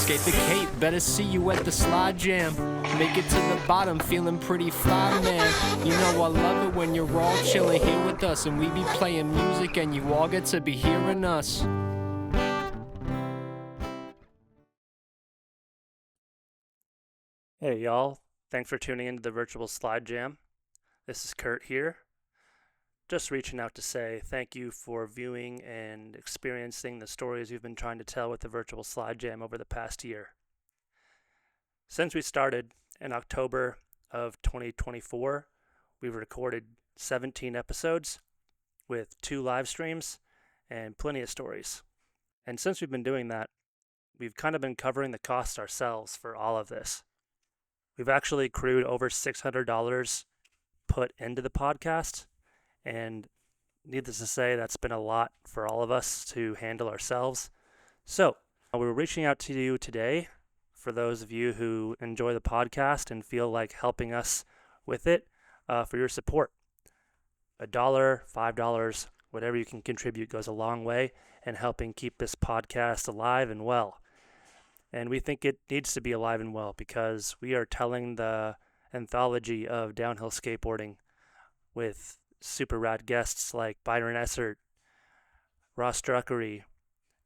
Escape the Cape, better see you at the Slidejam. Make it to the bottom, feeling pretty fly, man. You know I love it when you're all chilling here with us, and we be playing music and you all get to be hearing us. Hey y'all, thanks for tuning into the virtual Slidejam. This is Kurt here. Just reaching out to say thank you for viewing and experiencing the stories we've been trying to tell with the virtual Slidejam over the past year. Since we started in October of 2024, we've recorded 17 episodes with 2 live streams and plenty of stories. And since we've been doing that, we've kind of been covering the costs ourselves for all of this. We've actually accrued over $600 put into the podcast, and needless to say, that's been a lot for all of us to handle ourselves. So, we're reaching out to you today for those of you who enjoy the podcast and feel like helping us with it, for your support. $1, $5, whatever you can contribute goes a long way in helping keep this podcast alive and well. And we think it needs to be alive and well because we are telling the anthology of downhill skateboarding with super rad guests like Byron Essert, Ross Druckery,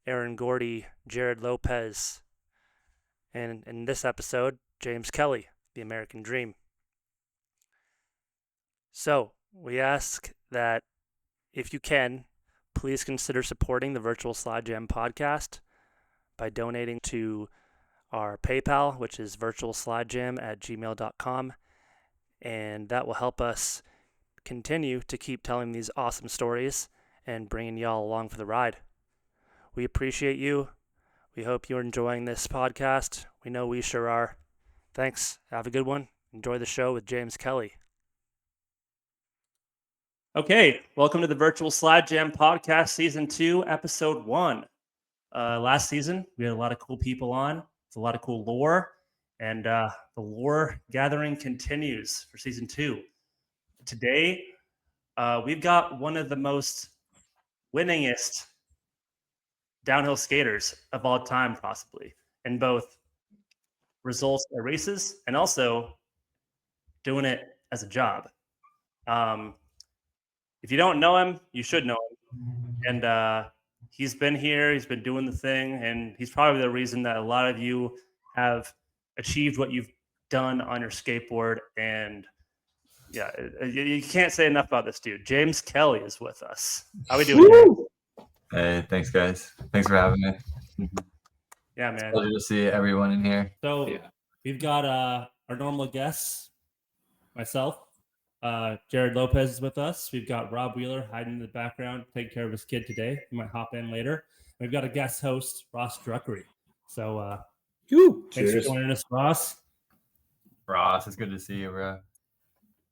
Aaron Gordy, Jared Lopez, and in this episode, James Kelly, the American Dream. So we ask that if you can, please consider supporting the Virtual Slidejam podcast by donating to our PayPal, which is virtualslidejam@gmail.com, and that will help us continue to keep telling these awesome stories and bringing y'all along for the ride. We appreciate you. We hope you're enjoying this podcast. We know we sure are. Thanks. Have a good one. Enjoy the show with James Kelly. Okay, welcome to the Virtual Slidejam podcast, Season 2, Episode 1. Last season, we had a lot of cool people on. It's a lot of cool lore, and the lore gathering continues for Season 2. Today, we've got one of the most winningest downhill skaters of all time, possibly, in both results at races and also doing it as a job. If you don't know him, you should know him. And he's been here, he's been doing the thing, and he's probably the reason that a lot of you have achieved what you've done on your skateboard. And yeah, you can't say enough about this dude. James Kelly is with us. How we doing, James? Hey, thanks, guys. Thanks for having me. Yeah, man. Pleasure to see everyone in here. So we've got our normal guests, myself. Jared Lopez is with us. We've got Rob Wheeler hiding in the background, taking care of his kid today. He might hop in later. We've got a guest host, Ross Druckery. So thanks for joining us, Ross. Ross, it's good to see you, bro.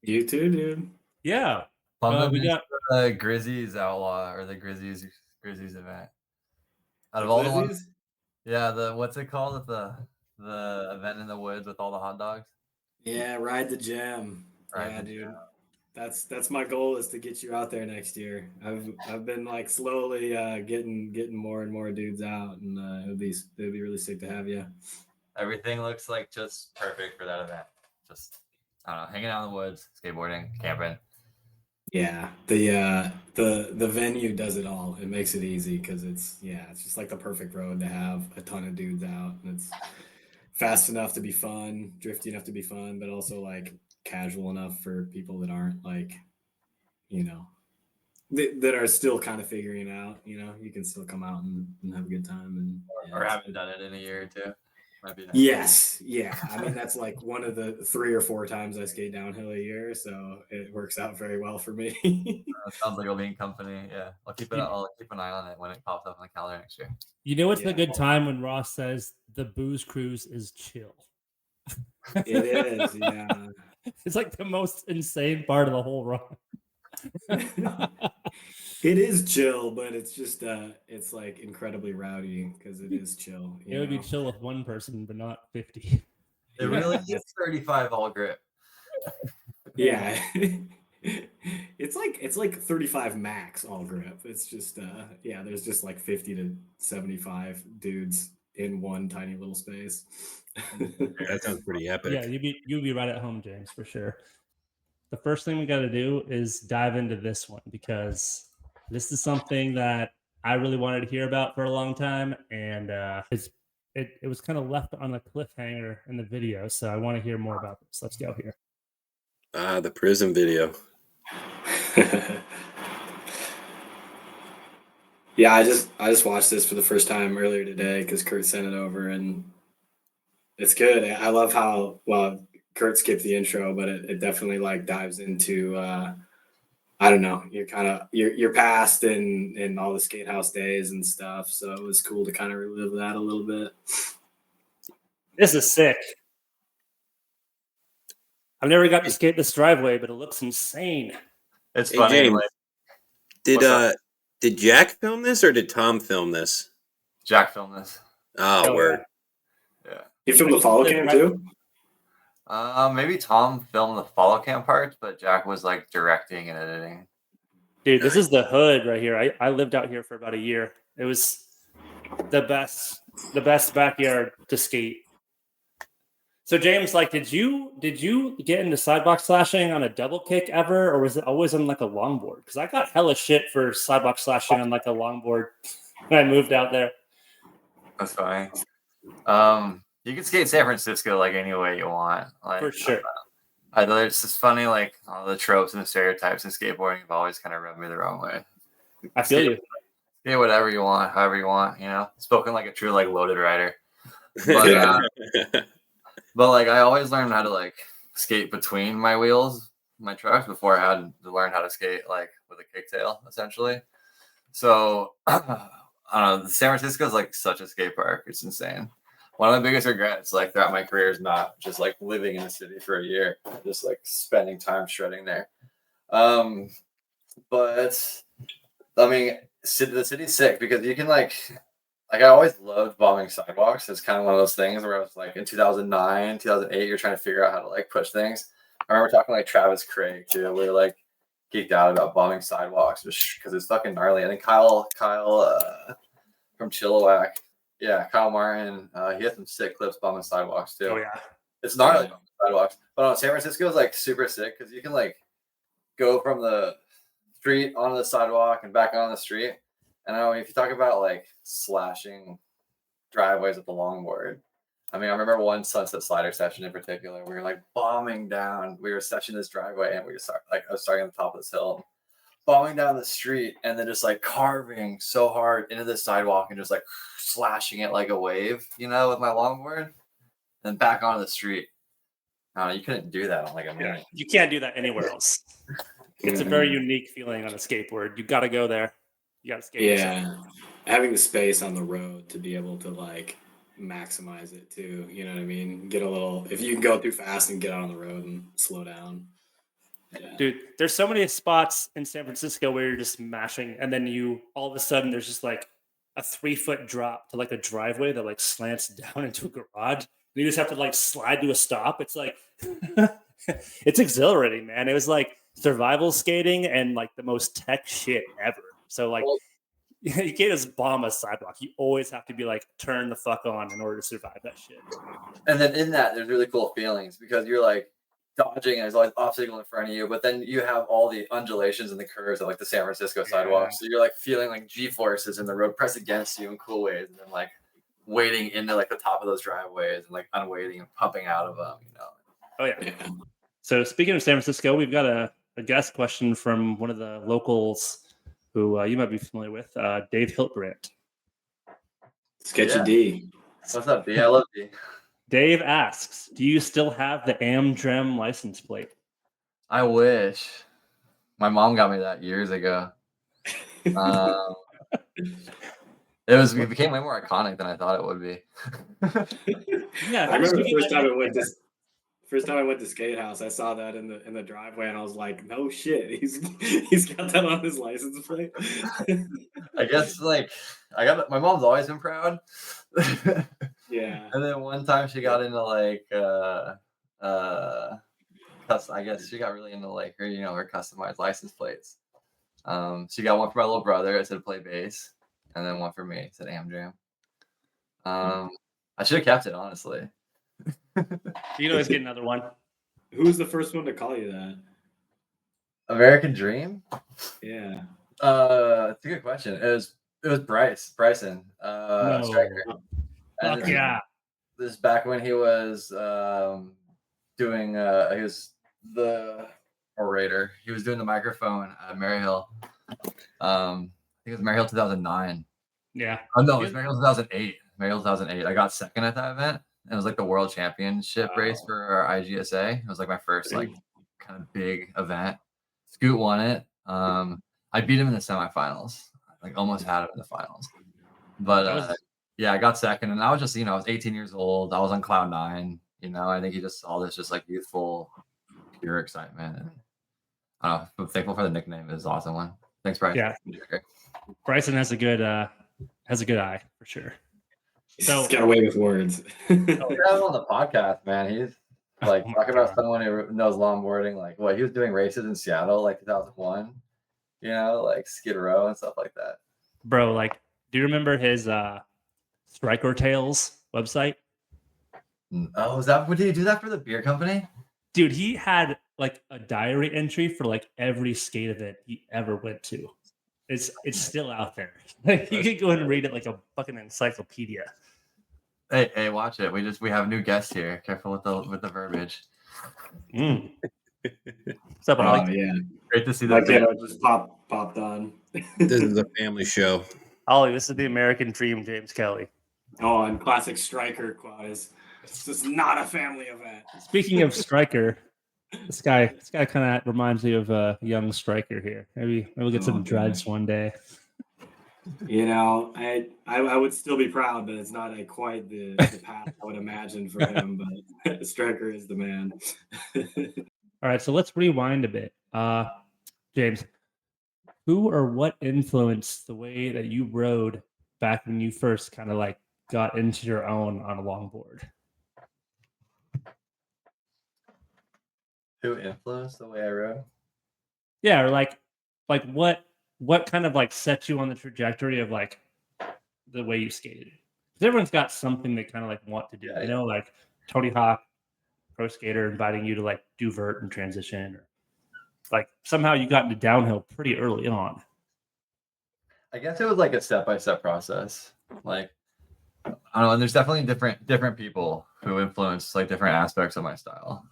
You too, dude. Yeah. We got the Grizzlies Outlaw or the Grizzlies event. Out of all the ones, the what's it called? The event in the woods with all the hot dogs. Yeah, Ride the Jam. Dude. That's my goal is to get you out there next year. I've been like slowly getting more and more dudes out, and it'd be really sick to have you. Everything looks like just perfect for that event. Just I don't know, hanging out in the woods, skateboarding, camping. Yeah, the venue does it all. It makes it easy because it's just like the perfect road to have a ton of dudes out, and it's fast enough to be fun, drifty enough to be fun, but also like casual enough for people that aren't like, that are still kind of figuring it out. You can still come out and have a good time, and or haven't done it in a year or two. Might be nice. Yes, yeah. I mean, that's like one of the 3 or 4 times I skate downhill a year, so it works out very well for me. Sounds like I'll be in company. Yeah, I'll keep an eye on it when it pops up on the calendar next year. You know, it's a good time when Ross says the booze cruise is chill. It is, yeah. It's like the most insane part of the whole run. It is chill, but it's just it's like incredibly rowdy because it is chill. It would be chill with one person, but not 50. It really is 35 all grip. Yeah. It's like 35 max all grip. It's just there's just like 50 to 75 dudes in one tiny little space. That sounds pretty epic. Yeah, you'd be right at home, James, for sure. The first thing we got to do is dive into this one, because this is something that I really wanted to hear about for a long time, and it was kind of left on a cliffhanger in the video, so I want to hear more about this. Let's go here. The prison video. Yeah, I just watched this for the first time earlier today because Kurt sent it over, and it's good. I love how, well, Kurt skipped the intro, but it definitely like dives into I don't know, your past and all the skate house days and stuff. So it was cool to kind of relive that a little bit. This is sick. I've never got to skate this driveway, but it looks insane. It's Hey, funny. James, Like, did Jack film this or did Tom film this? Jack filmed this. Oh, word. Yeah. You filmed the follow cam too? Maybe Tom filmed the follow cam parts, but Jack was like directing and editing. Dude, this is the hood right here. I lived out here for about a year. It was the best backyard to skate. So James, like, did you get into sidewalk slashing on a double kick ever, or was it always on like a longboard? Because I got hella shit for sidewalk slashing on like a longboard when I moved out there. That's fine. You can skate San Francisco like any way you want. Like, For sure. It's just funny, like all the tropes and the stereotypes in skateboarding have always kind of rubbed me the wrong way. I feel you. Skate whatever you want, however you want, you know. Spoken like a true like loaded rider. But, but like I always learned how to like skate between my wheels, my trucks, before I had to learn how to skate like with a kicktail, essentially. So I don't know. San Francisco is like such a skate park. It's insane. One of my biggest regrets, like throughout my career, is not just like living in the city for a year, just like spending time shredding there. But I mean, the city's sick because you can like I always loved bombing sidewalks. It's kind of one of those things where I was like in 2009, 2008, you're trying to figure out how to like push things. I remember talking like Travis Craig too. We were like geeked out about bombing sidewalks just because it's fucking gnarly. I think Kyle from Chilliwack. Yeah, Kyle Martin. He had some sick clips bombing sidewalks too. Oh yeah, it's gnarly bombing sidewalks. But San Francisco is like super sick because you can like go from the street onto the sidewalk and back on the street. And I mean, if you talk about like slashing driveways with the longboard, I mean, I remember one Sunset Slider session in particular. We were like bombing down. We were seshing this driveway, and we were I was starting at the top of this hill, bombing down the street, and then just like carving so hard into the sidewalk and just like slashing it like a wave, you know, with my longboard, and then back onto the street. I don't know, you couldn't do that on like a minute. You can't do that anywhere else. It's a very unique feeling on a skateboard. You got to go there. You got to skate. Yeah, having the space on the road to be able to like maximize it too. You know what I mean? Get a little, if you can go through fast and get out on the road and slow down. Yeah. Dude, there's so many spots in San Francisco where you're just mashing, and then you all of a sudden there's just like a 3-foot drop to like a driveway that like slants down into a garage. You just have to like slide to a stop. It's like it's exhilarating, man. It was like survival skating and like the most tech shit ever. So like you can't just bomb a sidewalk. You always have to be like turn the fuck on in order to survive that shit. And then in that, there's really cool feelings because you're like dodging and there's always obstacle in front of you, but then you have all the undulations and the curves of like the San Francisco sidewalk. So you're like feeling like G-forces in the road press against you in cool ways, and then like wading into like the top of those driveways and like unwading and pumping out of them, you know. Oh yeah. So speaking of San Francisco, we've got a guest question from one of the locals who you might be familiar with, Dave Hiltbrandt. Sketchy D. What's up, D? I love D. Dave asks, do you still have the Amdrem license plate? I wish. My mom got me that years ago. It became way more iconic than I thought it would be. Yeah, I remember the first time I went to skate house, I saw that in the driveway, and I was like, "No shit, he's got that on his license plate." I guess like my mom's always been proud. Yeah. And then one time she got into like I guess she got really into like her, you know, her customized license plates. She got one for my little brother. It said play bass, and then one for me. It said Amdram. I should have kept it, honestly. You can always get another one. Who was the first one to call you that? American Dream? Yeah. It's a good question. It was Bryson, No. striker. And Fuck yeah. This is back when he was doing he was the orator. He was doing the microphone at Maryhill. I think it was Maryhill 2009. Yeah. Oh no, it was Maryhill 2008. Maryhill 2008. I got second at that event. It was like the world championship race for our IGSA. It was like my first like kind of big event. Scoot won it. I beat him in the semifinals. Like almost had him in the finals. But yeah, I got second, and I was just, I was 18 years old. I was on cloud 9. I think he just saw this just like youthful, pure excitement. And I don't know. I'm thankful for the nickname. It was an awesome one. Thanks, Bryson. Yeah, Bryson has a good eye for sure. So got away with words. We have him on the podcast, man. He's like talking about someone who knows longboarding. Like what he was doing races in Seattle, like 2001. Like Skid Row and stuff like that. Bro, like, do you remember his Striker Tales website? Oh, did he do that for the beer company? Dude, he had like a diary entry for like every skate event he ever went to. It's still out there. Like you could go and read it like a fucking encyclopedia. Hey, watch it. We have a new guest here. Careful with the verbiage. What's up, Ollie? Yeah. Great to see that. Like, just popped on. This is a family show. Ollie, this is the American Dream, James Kelly. Oh, and classic Striker quotes. It's just not a family event. Speaking of Striker, this guy kind of reminds me of a young Striker here. Maybe we'll get some dreads one day. I would still be proud, but it's not quite the path I would imagine for him. But Striker is the man. All right, so let's rewind a bit. James, who or what influenced the way that you rode back when you first kind of like got into your own on a longboard? Who influenced the way I rode? Yeah, or like what kind of like set you on the trajectory of like the way you skated? Because everyone's got something they kind of like want to do. Like Tony Hawk, pro skater, inviting you to like do vert and transition, or like somehow you got into downhill pretty early on. I guess it was like a step-by-step process. Like I don't know, and there's definitely different people who influence like different aspects of my style.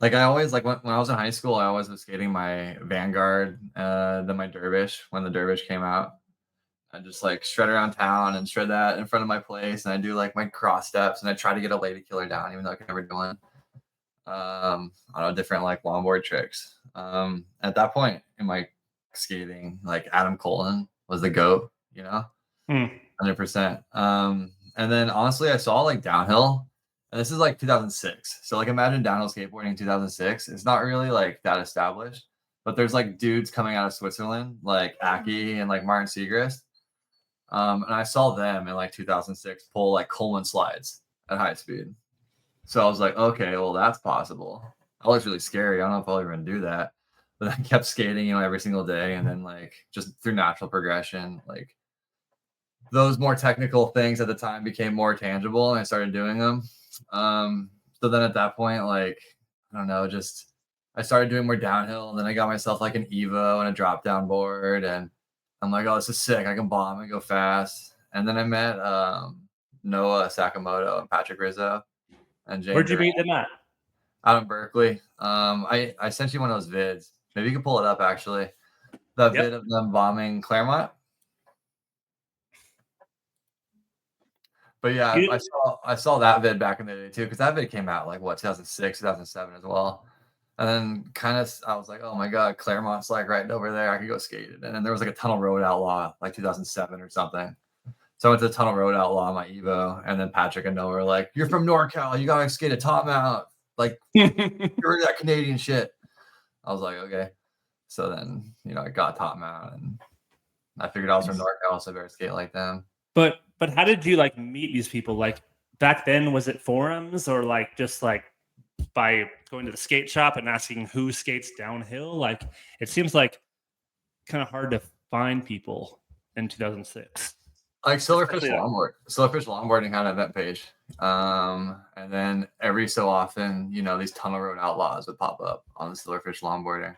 Like I always like when I was in high school, I always was skating my Vanguard, then my Dervish when the Dervish came out. I just like shred around town and shred that in front of my place, and I do like my cross steps, and I try to get a lady killer down, even though I can never do one. I don't know, different like longboard tricks. At that point in my skating, like Adam Colton was the GOAT, 100%. And then honestly, I saw like downhill. And this is like 2006. So like imagine downhill skateboarding in 2006. It's not really like that established, but there's like dudes coming out of Switzerland, like Aki and like Martin Segrist. And I saw them in like 2006 pull like Coleman slides at high speed. So I was like, okay, well that's possible. That looks really scary. I don't know if I'll ever do that. But I kept skating, every single day. And then like just through natural progression, like those more technical things at the time became more tangible and I started doing them. So then at that point, like, I don't know, just I started doing more downhill, and then I got myself like an Evo and a drop down board, and I'm like, oh, this is sick. I can bomb and go fast. And then I met Noah Sakamoto and Patrick Rizzo and James. Where'd you meet them at? Out in Berkeley. I sent you one of those vids. Maybe you can pull it up actually. That vid of them bombing Claremont. But yeah, I saw that vid back in the day too, because that vid came out like 2006, 2007 as well. And then kind of I was like, oh my god, Claremont's like right over there. I could go skate it. And then there was like a Tunnel Road Outlaw, like 2007 or something. So I went to Tunnel Road Outlaw on my Evo, and then Patrick and Noah were like, "You're from NorCal, you gotta skate a top mount, like you're that Canadian shit." I was like, okay. So then I got top mount, and I figured I was from NorCal, so I better skate like them. But how did you like meet these people? Like back then, was it forums or like just like by going to the skate shop and asking who skates downhill? Like it seems like kind of hard to find people in 2006. Like Especially Silverfish Longboarding had an event page. And then every so often, these tunnel road outlaws would pop up on the Silverfish Longboarding.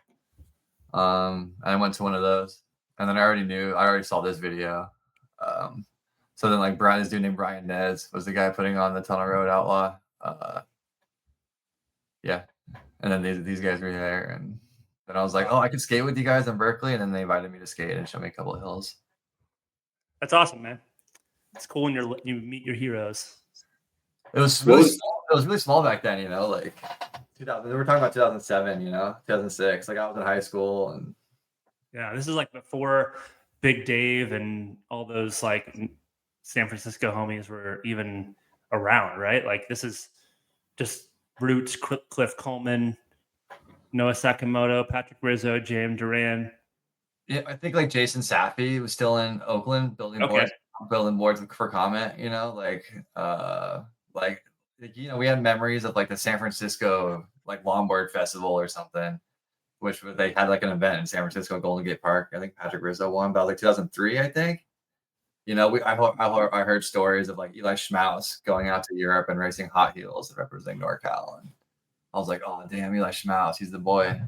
I went to one of those, and then I already saw this video. So then like this dude named Brian Nez was the guy putting on the tunnel road outlaw. Yeah. And then these guys were there, and then I was like, oh, I could skate with you guys in Berkeley, and then they invited me to skate and show me a couple of hills. That's awesome, man. It's cool when you meet your heroes. It was really small. It was really small back then, like 2000. We were talking about 2007, 2006. Like I was in high school, and yeah, this is like before Big Dave and all those like San Francisco homies were even around, right? Like this is just Roots, Cliff Coleman, Noah Sakamoto, Patrick Rizzo, James Duran. Yeah, I think like Jason Safi was still in Oakland building boards for comment. We had memories of like the San Francisco like longboard festival or something, which they had like an event in San Francisco, Golden Gate Park. I think Patrick Rizzo won about like 2003, I think. I heard stories of like Eli Schmaus going out to Europe and racing hot heels representing NorCal, and I was like, oh damn, Eli Schmaus, he's the boy.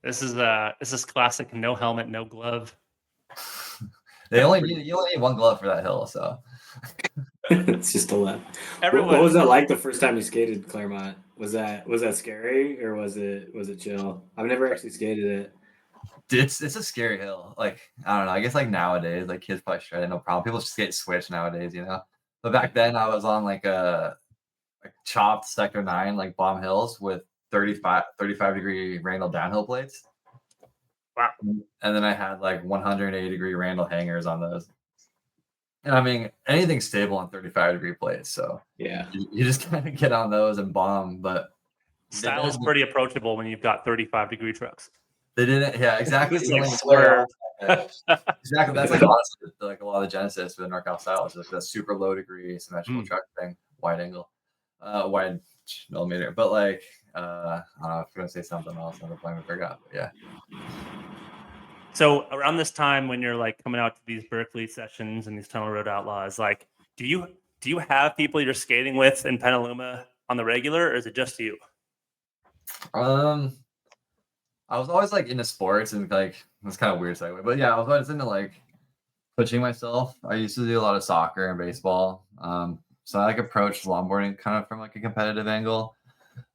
This is classic. No helmet, no glove. You only need one glove for that hill, so it's just a lot. Everyone. What was that like the first time you skated Claremont? Was that scary or was it chill? I've never actually skated it. It's a scary hill. Like I don't know. I guess like nowadays, like kids probably shred it, no problem. People just skate switch nowadays, But back then, I was on like a chopped Sector 9 like bomb hills with 35 degree Randall downhill plates. Wow. And then I had like 180 degree Randall hangers on those. And I mean, anything's stable on 35 degree plates. So yeah, you just kind of get on those and bomb. But style is pretty approachable when you've got 35 degree trucks. They didn't, yeah, exactly. It's like swerve. Exactly. That's like honestly, like a lot of the Genesis with NorCal style, which is like the super low degree symmetrical truck thing, wide angle, wide millimeter. But like, I don't know if you're gonna say something else on the point, I forgot. But yeah. So around this time when you're like coming out to these Berkeley sessions and these tunnel road outlaws, like, do you have people you're skating with in Petaluma on the regular, or is it just you? I was always like into sports and like it's kind of weird segue, but yeah, I was always into like pushing myself. I used to do a lot of soccer and baseball. So I like approached longboarding kind of from like a competitive angle.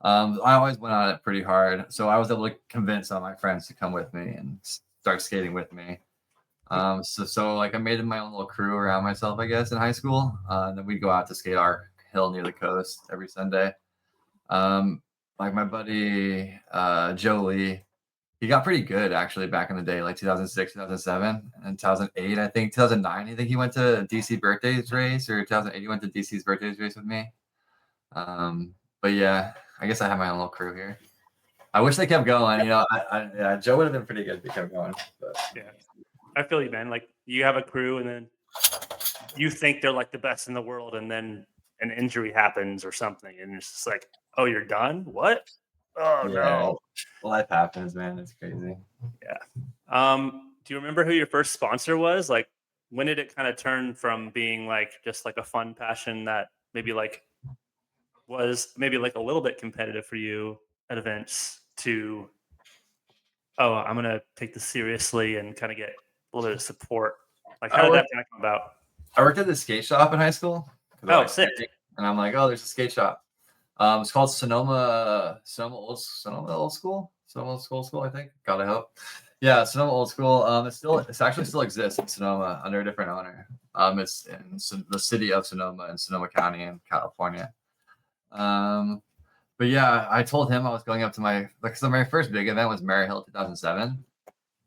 I always went on it pretty hard, so I was able to convince some of my friends to come with me and start skating with me. So like I made my own little crew around myself, I guess, in high school. And then we'd go out to skate our hill near the coast every Sunday. Like my buddy Joe Lee, he got pretty good actually back in the day, like 2006, 2007, and 2008. I think 2009. I think he went to DC Birthdays race, or 2008 he went to DC's Birthdays race with me. But yeah, I guess I have my own little crew here. I wish they kept going. Yeah, Joe would have been pretty good if they kept going. But yeah, I feel you, man. Like you have a crew, and then you think they're like the best in the world, and then an injury happens or something, and it's just like, oh, you're done? What? Oh yeah, no. Life happens, man. It's crazy. Yeah. Do you remember who your first sponsor was? Like, when did it kind of turn from being like just like a fun passion that maybe like was maybe like a little bit competitive for you at events to, oh, I'm gonna take this seriously and kind of get a little bit of support? Like, how did that kind of come about? I worked at the skate shop in high school. Oh, sick. And I'm like, oh, there's a skate shop. It's called Sonoma Old School, I think. God, I hope. Yeah, Sonoma Old School. It actually still exists in Sonoma under a different owner. It's in the city of Sonoma in Sonoma County in California. But yeah, I told him I was going up to my first big event was Maryhill 2007.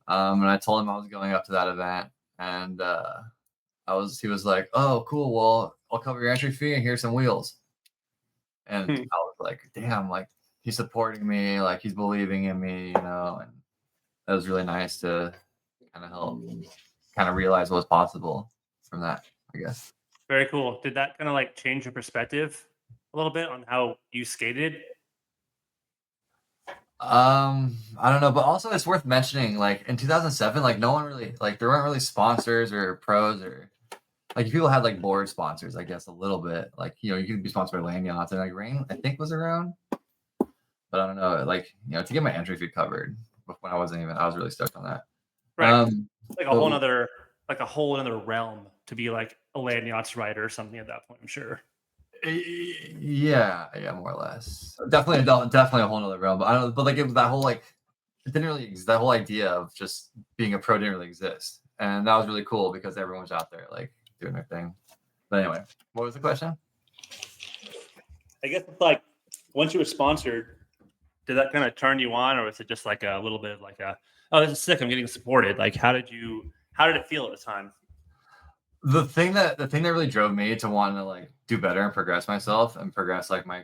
And I told him I was going up to that event, and he was like, oh, cool. Well, I'll cover your entry fee and here's some wheels. And I was like, damn, like he's supporting me, like he's believing in me, and that was really nice to kind of help kind of realize what was possible from that, I guess. Very cool. Did that kind of like change your perspective a little bit on how you skated? I don't know, but also it's worth mentioning, like in 2007, like no one really, like there weren't really sponsors or pros or like if people had like board sponsors, I guess a little bit. Like you could be sponsored by land yachts, and like Rain, I think was around, but I don't know. Like to get my entry fee covered when I was really stoked on that. Right. Like a so- whole other realm to be like a land yachts writer or something at that point, I'm sure. Yeah, more or less. Definitely a whole nother realm. But I don't. But like it was that whole like it didn't really that whole idea of just being a pro didn't really exist, and that was really cool because everyone was out there like doing their thing. But anyway, what was the question? I guess it's like once you were sponsored, did that kind of turn you on, or was it just like a little bit of like oh, this is sick, I'm getting supported? Like how did it feel at the time? The thing that really drove me to want to like do better and progress myself and progress like my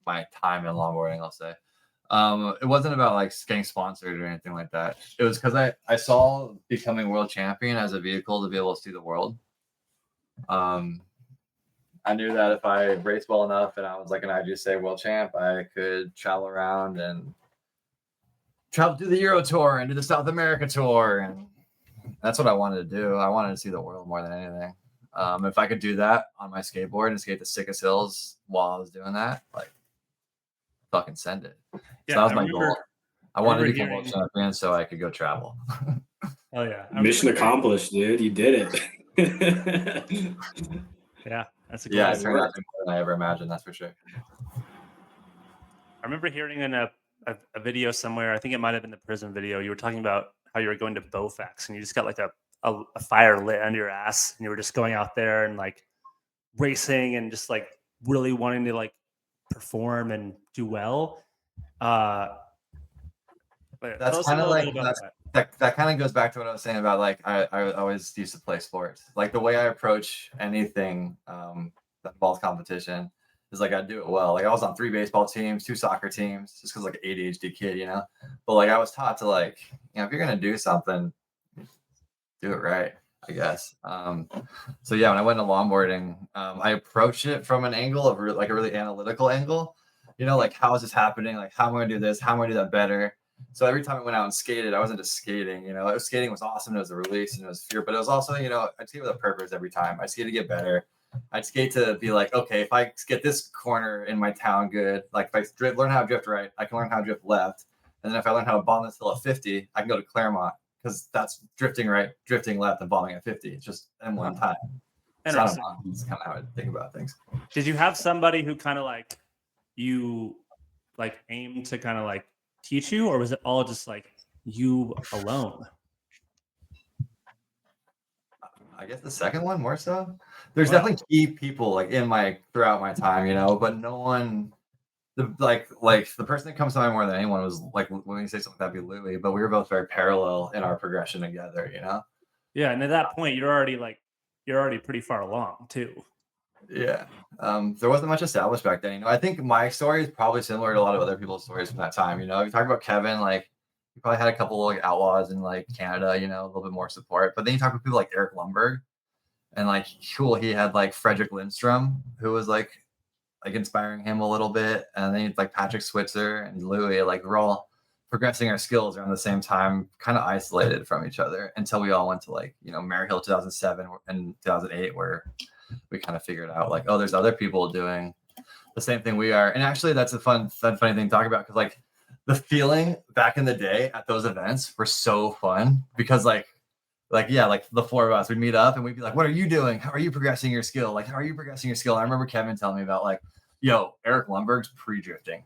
my time in longboarding, I'll say. It wasn't about like getting sponsored or anything like that. It was because I saw becoming world champion as a vehicle to be able to see the world. I knew that if I raced well enough and I was like an IGSA world champ, I could travel around and travel to the Euro Tour and do the South America Tour, and that's what I wanted to do. I wanted to see the world more than anything. If I could do that on my skateboard and skate the sickest hills while I was doing that, like, fucking send it. Yeah, so that was my goal. I wanted to become world champion so I could go travel. Oh yeah, Mission accomplished, dude. You did it. Yeah, that's a it turned out to be more than I ever imagined. That's for sure. I remember hearing in a video somewhere, I think it might have been the prison video, you were talking about how you were going to Bowfax and you just got like a fire lit under your ass and you were just going out there and like racing and just like really wanting to like perform and do well. That's kind of like that kind of goes back to what I was saying about like I always used to play sports. Like the way I approach anything that involves competition is like I do it well. Like I was on 3 baseball teams, 2 soccer teams, just because like an ADHD kid, But like I was taught to like, if you're gonna do something, do it right, I guess. So yeah, when I went to longboarding, I approached it from an angle of like a really analytical angle. Like how is this happening? Like how am I gonna do this? How am I gonna do that better? So every time I went out and skated, I wasn't just skating. Skating was awesome. It was a release and it was fear, but it was also, I'd skate with a purpose every time. I skate to get better. I'd skate to be like, okay, if I get this corner in my town good, like if I learn how to drift right, I can learn how to drift left. And then if I learn how to bomb this hill at 50, I can go to Claremont because that's drifting right, drifting left, and bombing at 50. It's just in one time. So I don't know. It's kind of how I think about things. Did you have somebody who kind of like you like aimed to kind of like teach you, or was it all just like you alone? I guess the second one more so. There's definitely key people like throughout my time, but no one the person that comes to mind more than anyone was like when you say something that'd be Louie, but we were both very parallel in our progression together, Yeah, and at that point you're already pretty far along too. Yeah. There wasn't much established back then. I think my story is probably similar to a lot of other people's stories from that time. You talk about Kevin, like he probably had a couple like outlaws in like Canada, a little bit more support. But then you talk about people like Eric Lumberg, and like cool, he had like Frederick Lindstrom, who was like inspiring him a little bit, and then like Patrick Switzer and Louie, like we're all progressing our skills around the same time, kind of isolated from each other until we all went to like Maryhill 2007 and 2008, where we kind of figured out like, oh, there's other people doing the same thing we are. And actually that's a funny thing to talk about, because like the feeling back in the day at those events were so fun, because like the 4 of us would meet up and we'd be like, what are you doing? How are you progressing your skill? Like, how are you progressing your skill? And I remember Kevin telling me about like, yo, Eric Lumberg's pre-drifting.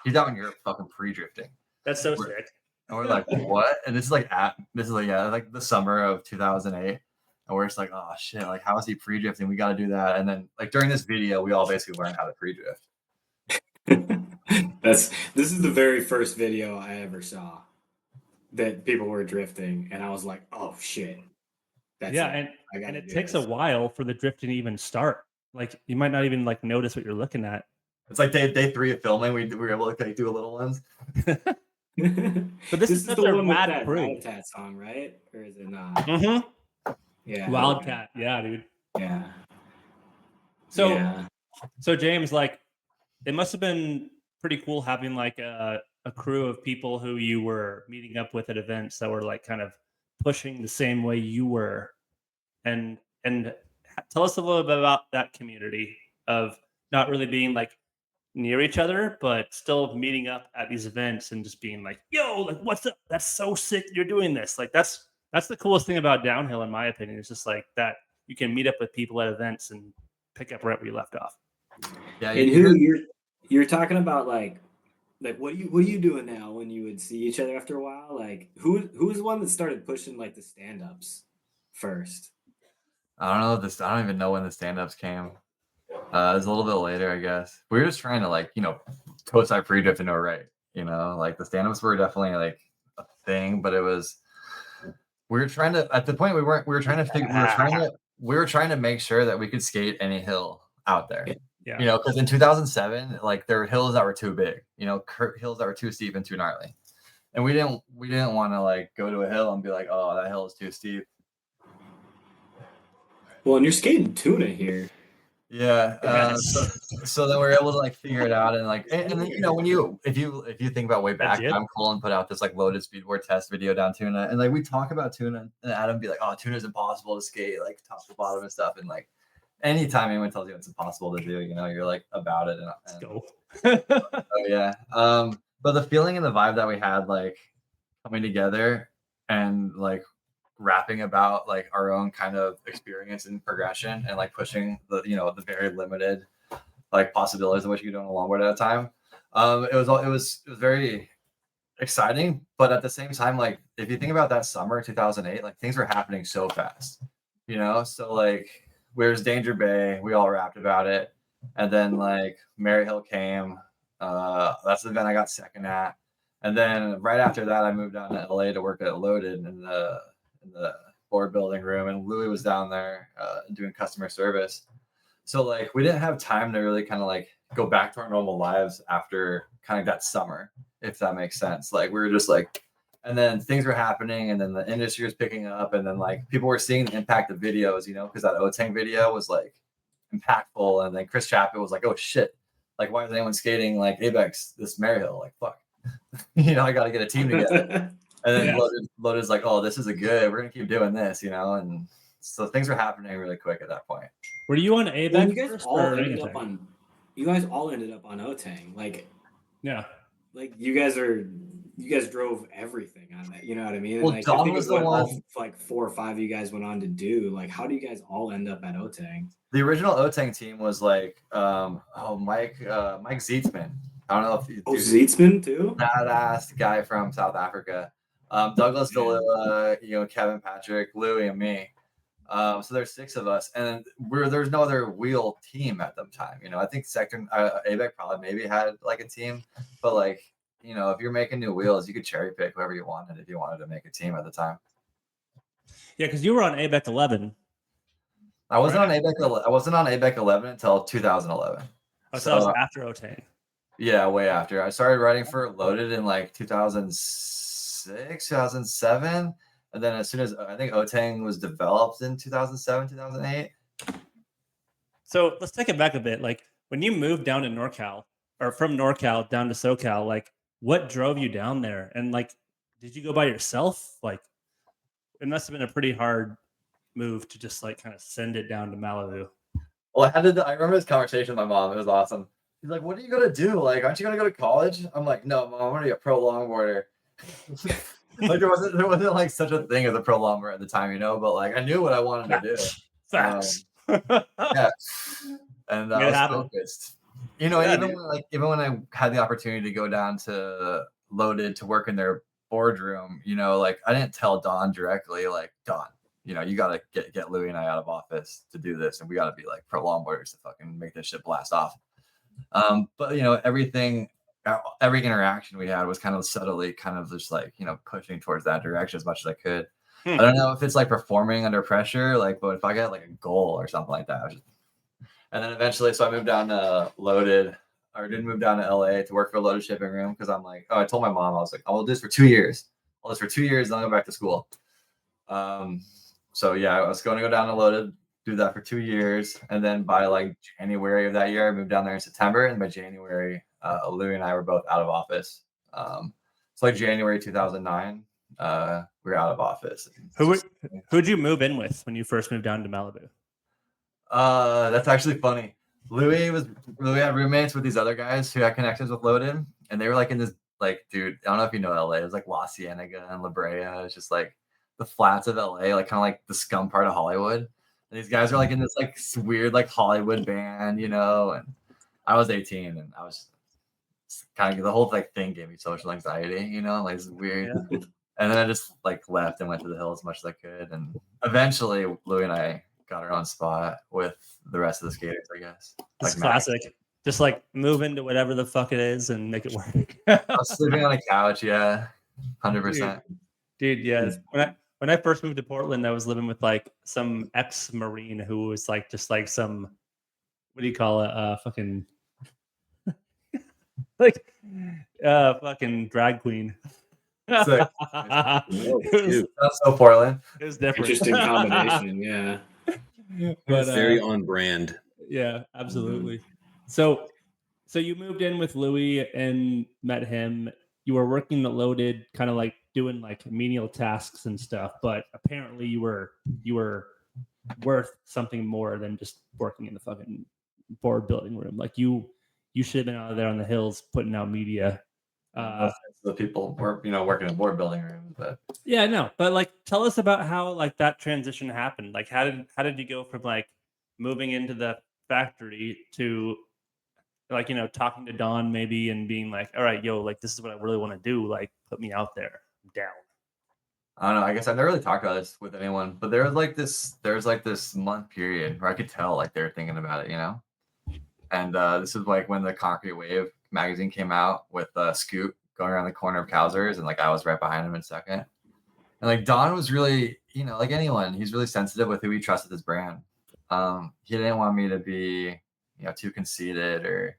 He's out in Europe fucking pre-drifting. That's so sick. And we're like, what? And this is like the summer of 2008. And we're just like, oh shit, like how is he pre-drifting? We got to do that. And then like during this video, we all basically learned how to pre-drift. This is the very first video I ever saw that people were drifting, and I was like, oh shit. And it takes a while for the drifting to even start. Like you might not even like notice what you're looking at. It's like day 3 of filming, we were able to like, do a little ones. But this is such a rad crew. Wildcat song, right? Or is it not? Mm-hmm. Yeah. Wildcat. Yeah, dude. Yeah. So James, like, it must have been pretty cool having like a crew of people who you were meeting up with at events that were like kind of pushing the same way you were. And tell us a little bit about that community of not really being like near each other, but still meeting up at these events and just being like, "Yo, like, what's up? That's so sick! You're doing this." Like, that's the coolest thing about downhill, in my opinion. It's just like that you can meet up with people at events and pick up right where you left off. Yeah, And who you're talking about, like what are you doing now when you would see each other after a while? Like who's the one that started pushing like the stand-ups first? I don't know this. I don't even know when the stand-ups came. It was a little bit later, I guess. We were just trying to like, toe side free drift into a right. Like the stand-ups were definitely like a thing, but it was we were trying to at the point we were trying to figure we were trying to make sure that we could skate any hill out there. Yeah. Because in 2007, like there were hills that were too big, hills that were too steep and too gnarly. And we didn't want to like go to a hill and be like, oh, that hill is too steep. Well, and you're skating tuna here. Yeah. So then we were able to like figure it out and like and then when if you think about way back, Adam Cullen put out this like loaded speedboard test video down tuna, and like we talk about tuna and Adam be like, oh, tuna's impossible to skate like top to bottom and stuff, and like anytime anyone tells you it's impossible to do, you're like about it. Let's go. Oh yeah. But the feeling and the vibe that we had like coming together and like rapping about like our own kind of experience and progression and like pushing the very limited like possibilities of what you can do on a longboard at a time. It was very exciting, but at the same time, like if you think about that summer 2008, like things were happening so fast, so like where's Danger Bay, we all rapped about it, and then like Maryhill came. That's the event I got second at, and then right after that I moved down to LA to work at Loaded in the board building room, and Louis was down there doing customer service. So like we didn't have time to really kind of like go back to our normal lives after kind of that summer, if that makes sense. Like we were just like, and then things were happening, and then the industry was picking up, and then like people were seeing the impact of videos, because that Otang video was like impactful, and then Chris Chapman was like, oh shit, like why is anyone skating like Apex this Maryhill? Like fuck, I got to get a team together. And then Loaded's like, oh, this is we're gonna keep doing this, and so things were happening really quick at that point. Were you on ABEC? Well, you guys all ended up on Otang. Like, yeah. Like you guys drove everything on that. You know what I mean? Well, and like, Don was the one. Like 4 or 5 of you guys went on to do. Like, how do you guys all end up at Otang? The original Otang team was like, Mike Zietzman. I don't know if Zietzman too. Badass guy from South Africa. Douglas Dalila, Kevin Patrick, Louie, and me. So there's 6 of us, and there's no other wheel team at the time. I think ABEC probably maybe had like a team, but like if you're making new wheels, you could cherry pick whoever you wanted if you wanted to make a team at the time. Yeah, because you were on ABEC 11. I wasn't on ABEC 11 until 2011. Oh, so that was after Otang. Yeah, way after. I started riding for Loaded in like 2006, 2007. And then as soon as I think Otang was developed in 2007, 2008. So let's take it back a bit. Like when you moved down to NorCal, or from NorCal down to SoCal, like what drove you down there? And like, did you go by yourself? Like it must have been a pretty hard move to just like kind of send it down to Malibu. Well, I remember this conversation with my mom. It was awesome. She's like, what are you going to do? Like, aren't you going to go to college? I'm like, no, Mom, I'm going to be a pro longboarder. Like there wasn't like such a thing as a pro longboarder at the time, but like I knew what I wanted to do. Facts. Yeah. And I was focused. Even when I had the opportunity to go down to Loaded to work in their boardroom, like I didn't tell Don directly, like, Don, you gotta get Louie and I out of office to do this, and we gotta be like pro longboarders to fucking make this shit blast off. But every interaction we had was kind of subtly kind of just like, pushing towards that direction as much as I could. I don't know if it's like performing under pressure, like, but if I got like a goal or something like that, and then eventually, so I moved down to Loaded, or didn't move down to LA to work for a Loaded shipping room. Cause I'm like, I told my mom, I was like, I will do this for 2 years. I'll do this for 2 years. And I'll go back to school. So yeah, I was going to go down to Loaded, do that for 2 years. And then by like January of that year, I moved down there in September. And by January, Louie and I were both out of office. So like January 2009, we were out of office. Who'd you move in with when you first moved down to Malibu? That's actually funny. Louis had roommates with these other guys who had connections with Loaded, and they were like in this like, dude, I don't know if you know LA. It was like La Cienega and La Brea. It's just like the flats of LA, like kind of like the scum part of Hollywood. And these guys are like in this like weird like Hollywood band, you know. And I was 18, and I was kind of the whole like thing gave me social anxiety, you know, like it's weird. Yeah. And then I just like left and went to the hill as much as I could. And eventually Louis and I got our own spot with the rest of the skaters, I guess. It's Like Max. classic. Just like move into whatever the fuck it is and make it work. I was sleeping on a couch, yeah. 100%. Dude, yeah. When I first moved to Portland, I was living with like some ex-Marine who was like just like some, what do you call it? Fucking like fucking drag queen. Sick. it was That's so Portland. different. Interesting combination. Yeah. But Very on brand. yeah, absolutely. So you moved in with Louis and met him. You were working the Loaded, kind of like doing like menial tasks and stuff, but apparently you were worth something more than just working in the fucking board building room. Like you should have been out there on the hills putting out media. The people were, you know, working in board building rooms, but Yeah, no, but like tell us about how like that transition happened. Like how did you go from like moving into the factory to like, you know, talking to Don maybe and being like, all right, yo, like this is what I really want to do. Like put me out there. I'm down. I don't know. I guess I've never really talked about this with anyone, but there was like this month period where I could tell like they were thinking about it, you know. And this is like when the Concrete Wave magazine came out with Scoot going around the corner of Cowsers, and like I was right behind him in second. And like Don was really, you know, like anyone, he's really sensitive with who he trusts with his brand. He didn't want me to be, you know, too conceited or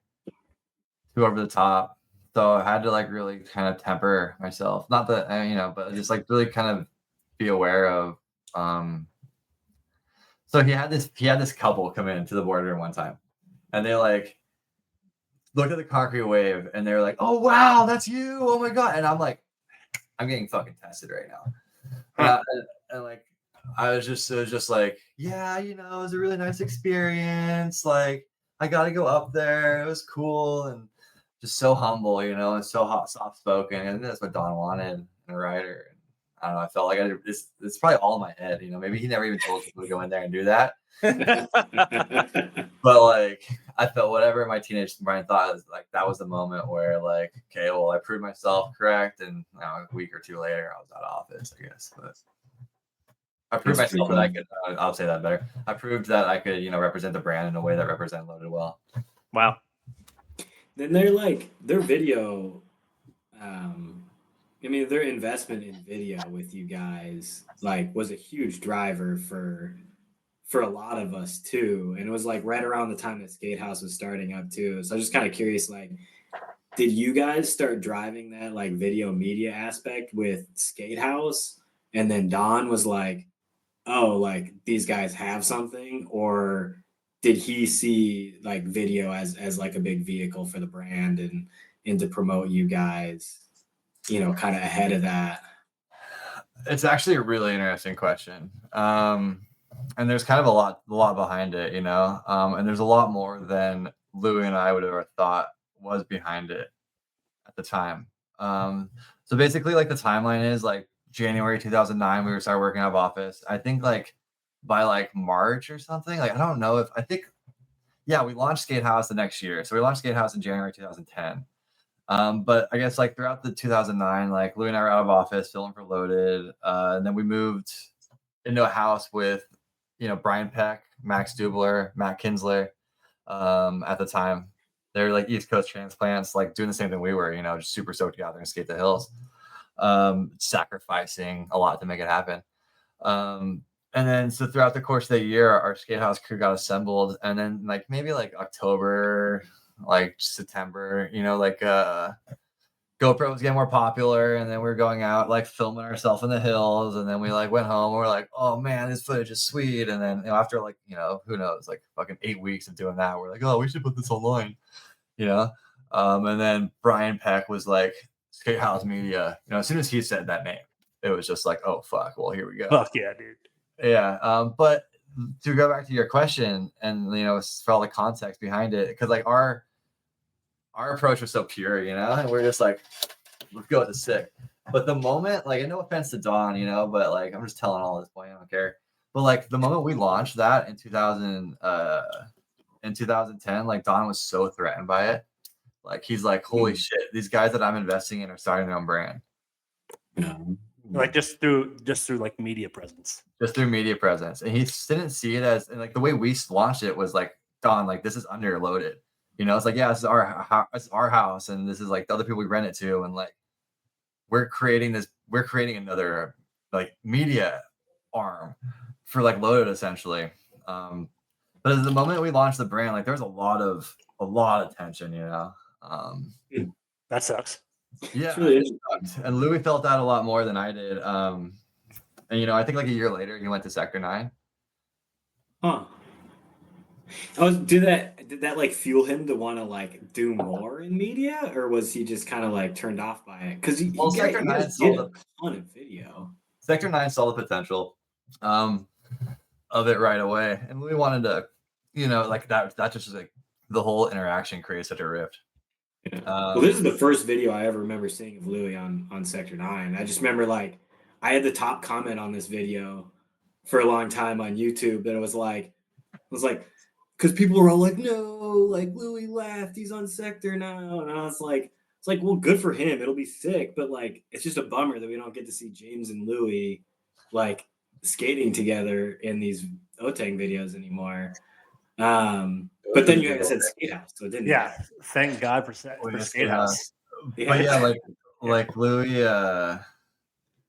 too over the top. So I had to like really kind of temper myself. Not that, you know, but just like really kind of be aware of. So he had this couple come into the boardroom one time, and they like looked at the Concrete Wave, and they were like, "Oh wow, that's you! Oh my god!" And I'm like, I'm getting fucking tested right now. And like it was just like, yeah, you know, it was a really nice experience. Like I got to go up there. It was cool and just so humble, you know, and so soft spoken. And that's what Don wanted in a writer. And I don't know. I felt like it's probably all in my head, you know. Maybe he never even told people to go in there and do that. But like I felt whatever my teenage brain thought was like that was the moment where like, okay, well, I proved myself correct, and you know, a week or two later I was out of office, I guess. But I proved myself that I could. I'll say that better. I proved that I could, you know, represent the brand in a way that represented Loaded well. Wow. Then they're like their video. I mean, their investment in video with you guys like was a huge driver for a lot of us too, and it was like right around the time that Skate House was starting up too. So I'm just kind of curious, like, did you guys start driving that like video media aspect with Skate House, and then Don was like, oh, like these guys have something, or did he see like video as like a big vehicle for the brand and to promote you guys, you know, kind of ahead of that? It's actually a really interesting question. And there's kind of a lot behind it, you know. And there's a lot more than Louis and I would have ever thought was behind it at the time. So basically like the timeline is like January 2009, we started working out of office. I think like by like March or something, like I don't know if I think, yeah, we launched Skate House the next year. So we launched Skate House in January 2010. But I guess like throughout the 2009, like Louis and I were out of office filming for Loaded. And then we moved into a house with, you know, Brian Peck, Max Dubler, Matt Kinsler. At the time, they're like East Coast transplants, like doing the same thing we were, you know, just super stoked to get out there and skate the hills, sacrificing a lot to make it happen. And then so throughout the course of the year, our Skate House crew got assembled, and then like maybe like October, like September, you know, like GoPro was getting more popular, and then we were going out like filming ourselves in the hills, and then we like went home and we're like, oh man, this footage is sweet. And then, you know, after like, you know, who knows, like fucking 8 weeks of doing that, we're like, oh, we should put this online, you know. And then Brian Peck was like, Skate House Media, you know, as soon as he said that name, it was just like, oh fuck, well, here we go. Fuck yeah, dude. Yeah. But to go back to your question, and for all the context behind it, because like our approach was so pure, and we're just like, let's go with the sick. But the moment, like, and no offense to Don, but like, I'm just telling all this point, I don't care. But like, the moment we launched that in 2010, like, Don was so threatened by it. Like, he's like, holy shit, these guys that I'm investing in are starting their own brand. Like just through like media presence. Just through media presence. And he didn't see it as, and like the way we launched it was like, Don, like, this is underloaded. It's like, yeah, this is our house, and this is like the other people we rent it to, and like we're creating another like media arm for like Loaded essentially. But at the moment we launched the brand, like there was a lot of tension, That sucks. Yeah, really it sucked. And Louis felt that a lot more than I did. And I think like a year later he went to Sector 9. Huh. Did that like fuel him to want to like do more in media, or was he just kind of like turned off by it? Because Sector 9 did saw a ton of video. Sector 9 saw the potential of it right away, and Louis wanted to, like that just was like the whole interaction created such a rift. Yeah. Well, this is the first video I ever remember seeing of Louis on Sector 9. I just remember like I had the top comment on this video for a long time on YouTube that it was like because people were all like, no, like Louis left, he's on Sector now, and I was like, it's like, well, good for him, it'll be sick, but like it's just a bummer that we don't get to see James and Louis like skating together in these Otang videos anymore. But then you guys said Skate House, so it didn't. Yeah, thank God for Skate House. Yeah. But yeah, like Louis,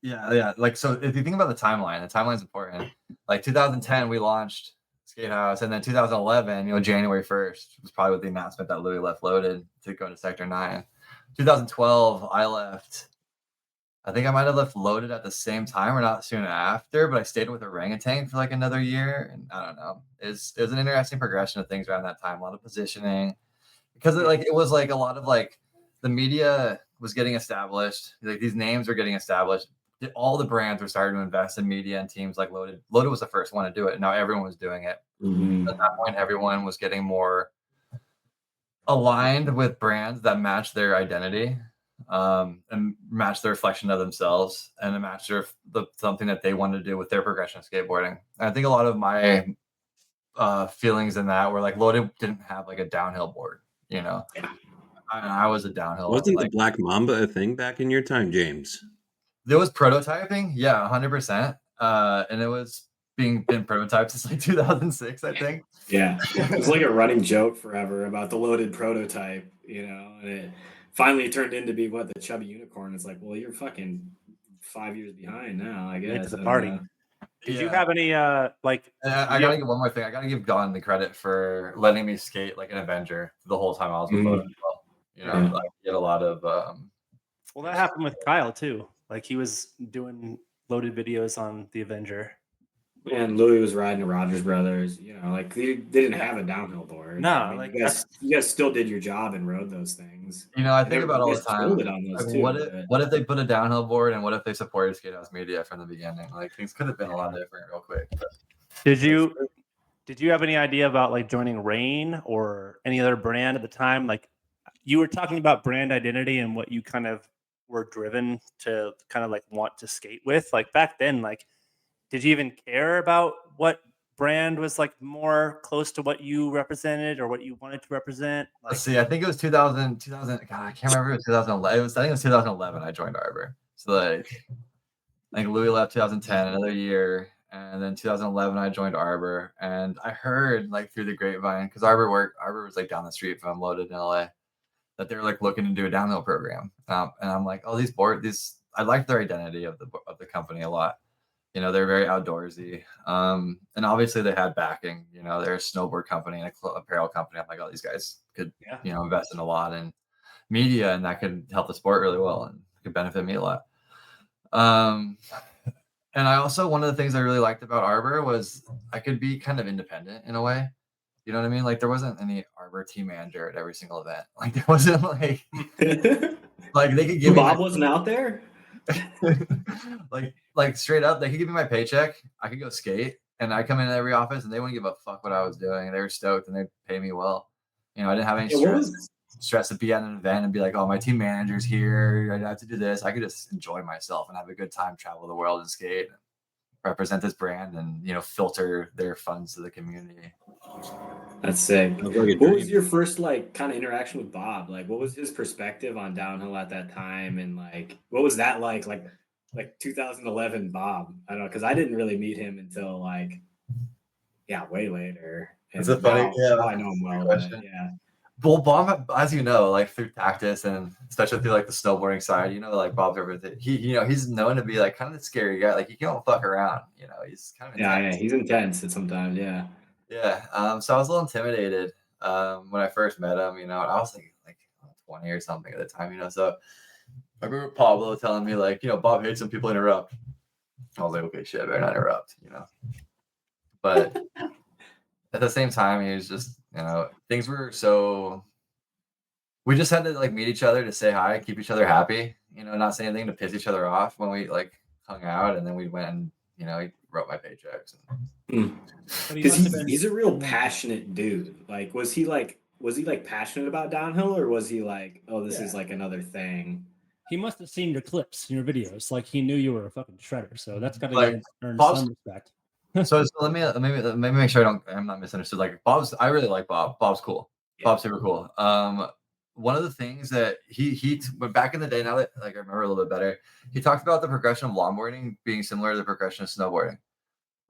yeah. Like, so if you think about the timeline's important. Like 2010, we launched Skate House, and then 2011, January 1st was probably with the announcement that Louis left Loaded to go to Sector 9. 2012, I left. I think I might have left Loaded at the same time or not soon after, but I stayed with Orangutan for like another year, and I don't know. It was an interesting progression of things around that time. A lot of positioning, because it was like a lot of like the media was getting established. Like these names were getting established. All the brands were starting to invest in media, and teams like Loaded. Loaded was the first one to do it. Now everyone was doing it. At that point, everyone was getting more aligned with brands that match their identity. And match the reflection of themselves, and to match something that they want to do with their progression of skateboarding. And I think a lot of my feelings in that were like Loaded didn't have like a downhill board, I was a downhill. Wasn't the Black Mamba a thing back in your time, James? There was prototyping, yeah, 100%. And it was been prototyped since like 2006, I think. Yeah, it was like a running joke forever about the Loaded prototype, and it finally turned into be what, the chubby unicorn. It's like, well, you're fucking 5 years behind now, I guess. Late to the party. Did you have any I gotta give one more thing. I gotta give Don the credit for letting me skate like an Avenger the whole time I was with Loaded as well. Like get a lot of well, that happened with Kyle too. Like he was doing Loaded videos on the Avenger. And Louis was riding the Rogers Brothers, like they didn't have a downhill board. No, I mean, like you guys still did your job and rode those things. I think about all the time. Like, what if they put a downhill board, and what if they supported Skate House Media from the beginning? Like things could have been a lot different real quick. But. Did you have any idea about like joining Rain or any other brand at the time? Like you were talking about brand identity and what you kind of were driven to kind of like want to skate with. Like back then, like did you even care about what brand was like more close to what you represented or what you wanted to represent? Like, Let's see. I think it was 2000. God, I can't remember. It was 2011. I think it was 2011. I joined Arbor. So like, I think Louis left 2010, another year, and then 2011 I joined Arbor. And I heard like through the grapevine, because Arbor was like down the street from Loaded in LA, that they were like looking to do a downhill program. And I'm like, oh, I liked their identity of the company a lot. They're very outdoorsy. And obviously they had backing, they're a snowboard company and a apparel company. I'm like, oh, these guys could, invest in a lot in media, and that could help the sport really well and could benefit me a lot. And I also, one of the things I really liked about Arbor was I could be kind of independent in a way. You know what I mean? Like there wasn't any Arbor team manager at every single event. Like there wasn't like, like they could give Bob wasn't out there. like straight up, they could give me my paycheck. I could go skate, And I come in every office and they wouldn't give a fuck what I was doing. They were stoked and they'd pay me well. You know, I didn't have any stress to be at an event and be like, oh, my team manager's here. I have to do this. I could just enjoy myself and have a good time, travel the world and skate, represent this brand, and, you know, filter their funds to the community. That's sick. Sounds like a What was dream. your first like kind of interaction with Bob? Like, what was his perspective on downhill at that time, and like, what was that like 2011 Bob? I don't know, because I didn't really meet him until like, way later. And It's a funny, now I know him well, but yeah. Well, Bob, as you know, like through practice and especially through like the snowboarding side, you know, like Bob's everything. He's known to be like kind of the scary guy. Like he can't fuck around. You know, he's kind of intense. He's intense at sometimes. Yeah. So I was a little intimidated when I first met him. You know, I was like 20 or something at the time. You know, so I remember Pablo telling me like, you know, Bob hates when people interrupt. I was like, okay, shit, I better not interrupt. You know, but at the same time, he was just, you know, things were so. We just had to like meet each other to say hi, keep each other happy, you know, not say anything to piss each other off when we like hung out, and then we went and, you know, he wrote my paychecks. Because he's a real passionate dude. Like, was he passionate about downhill, or was he like, oh, this is like another thing? He must have seen your clips, your videos. Like he knew you were a fucking shredder. So that's got to Like, earn Bob's- some respect. So let me make sure I'm not misunderstood. Like I really like Bob. Bob's cool. Yeah. Bob's super cool. One of the things that but back in the day, now that like I remember a little bit better, he talked about the progression of longboarding being similar to the progression of snowboarding.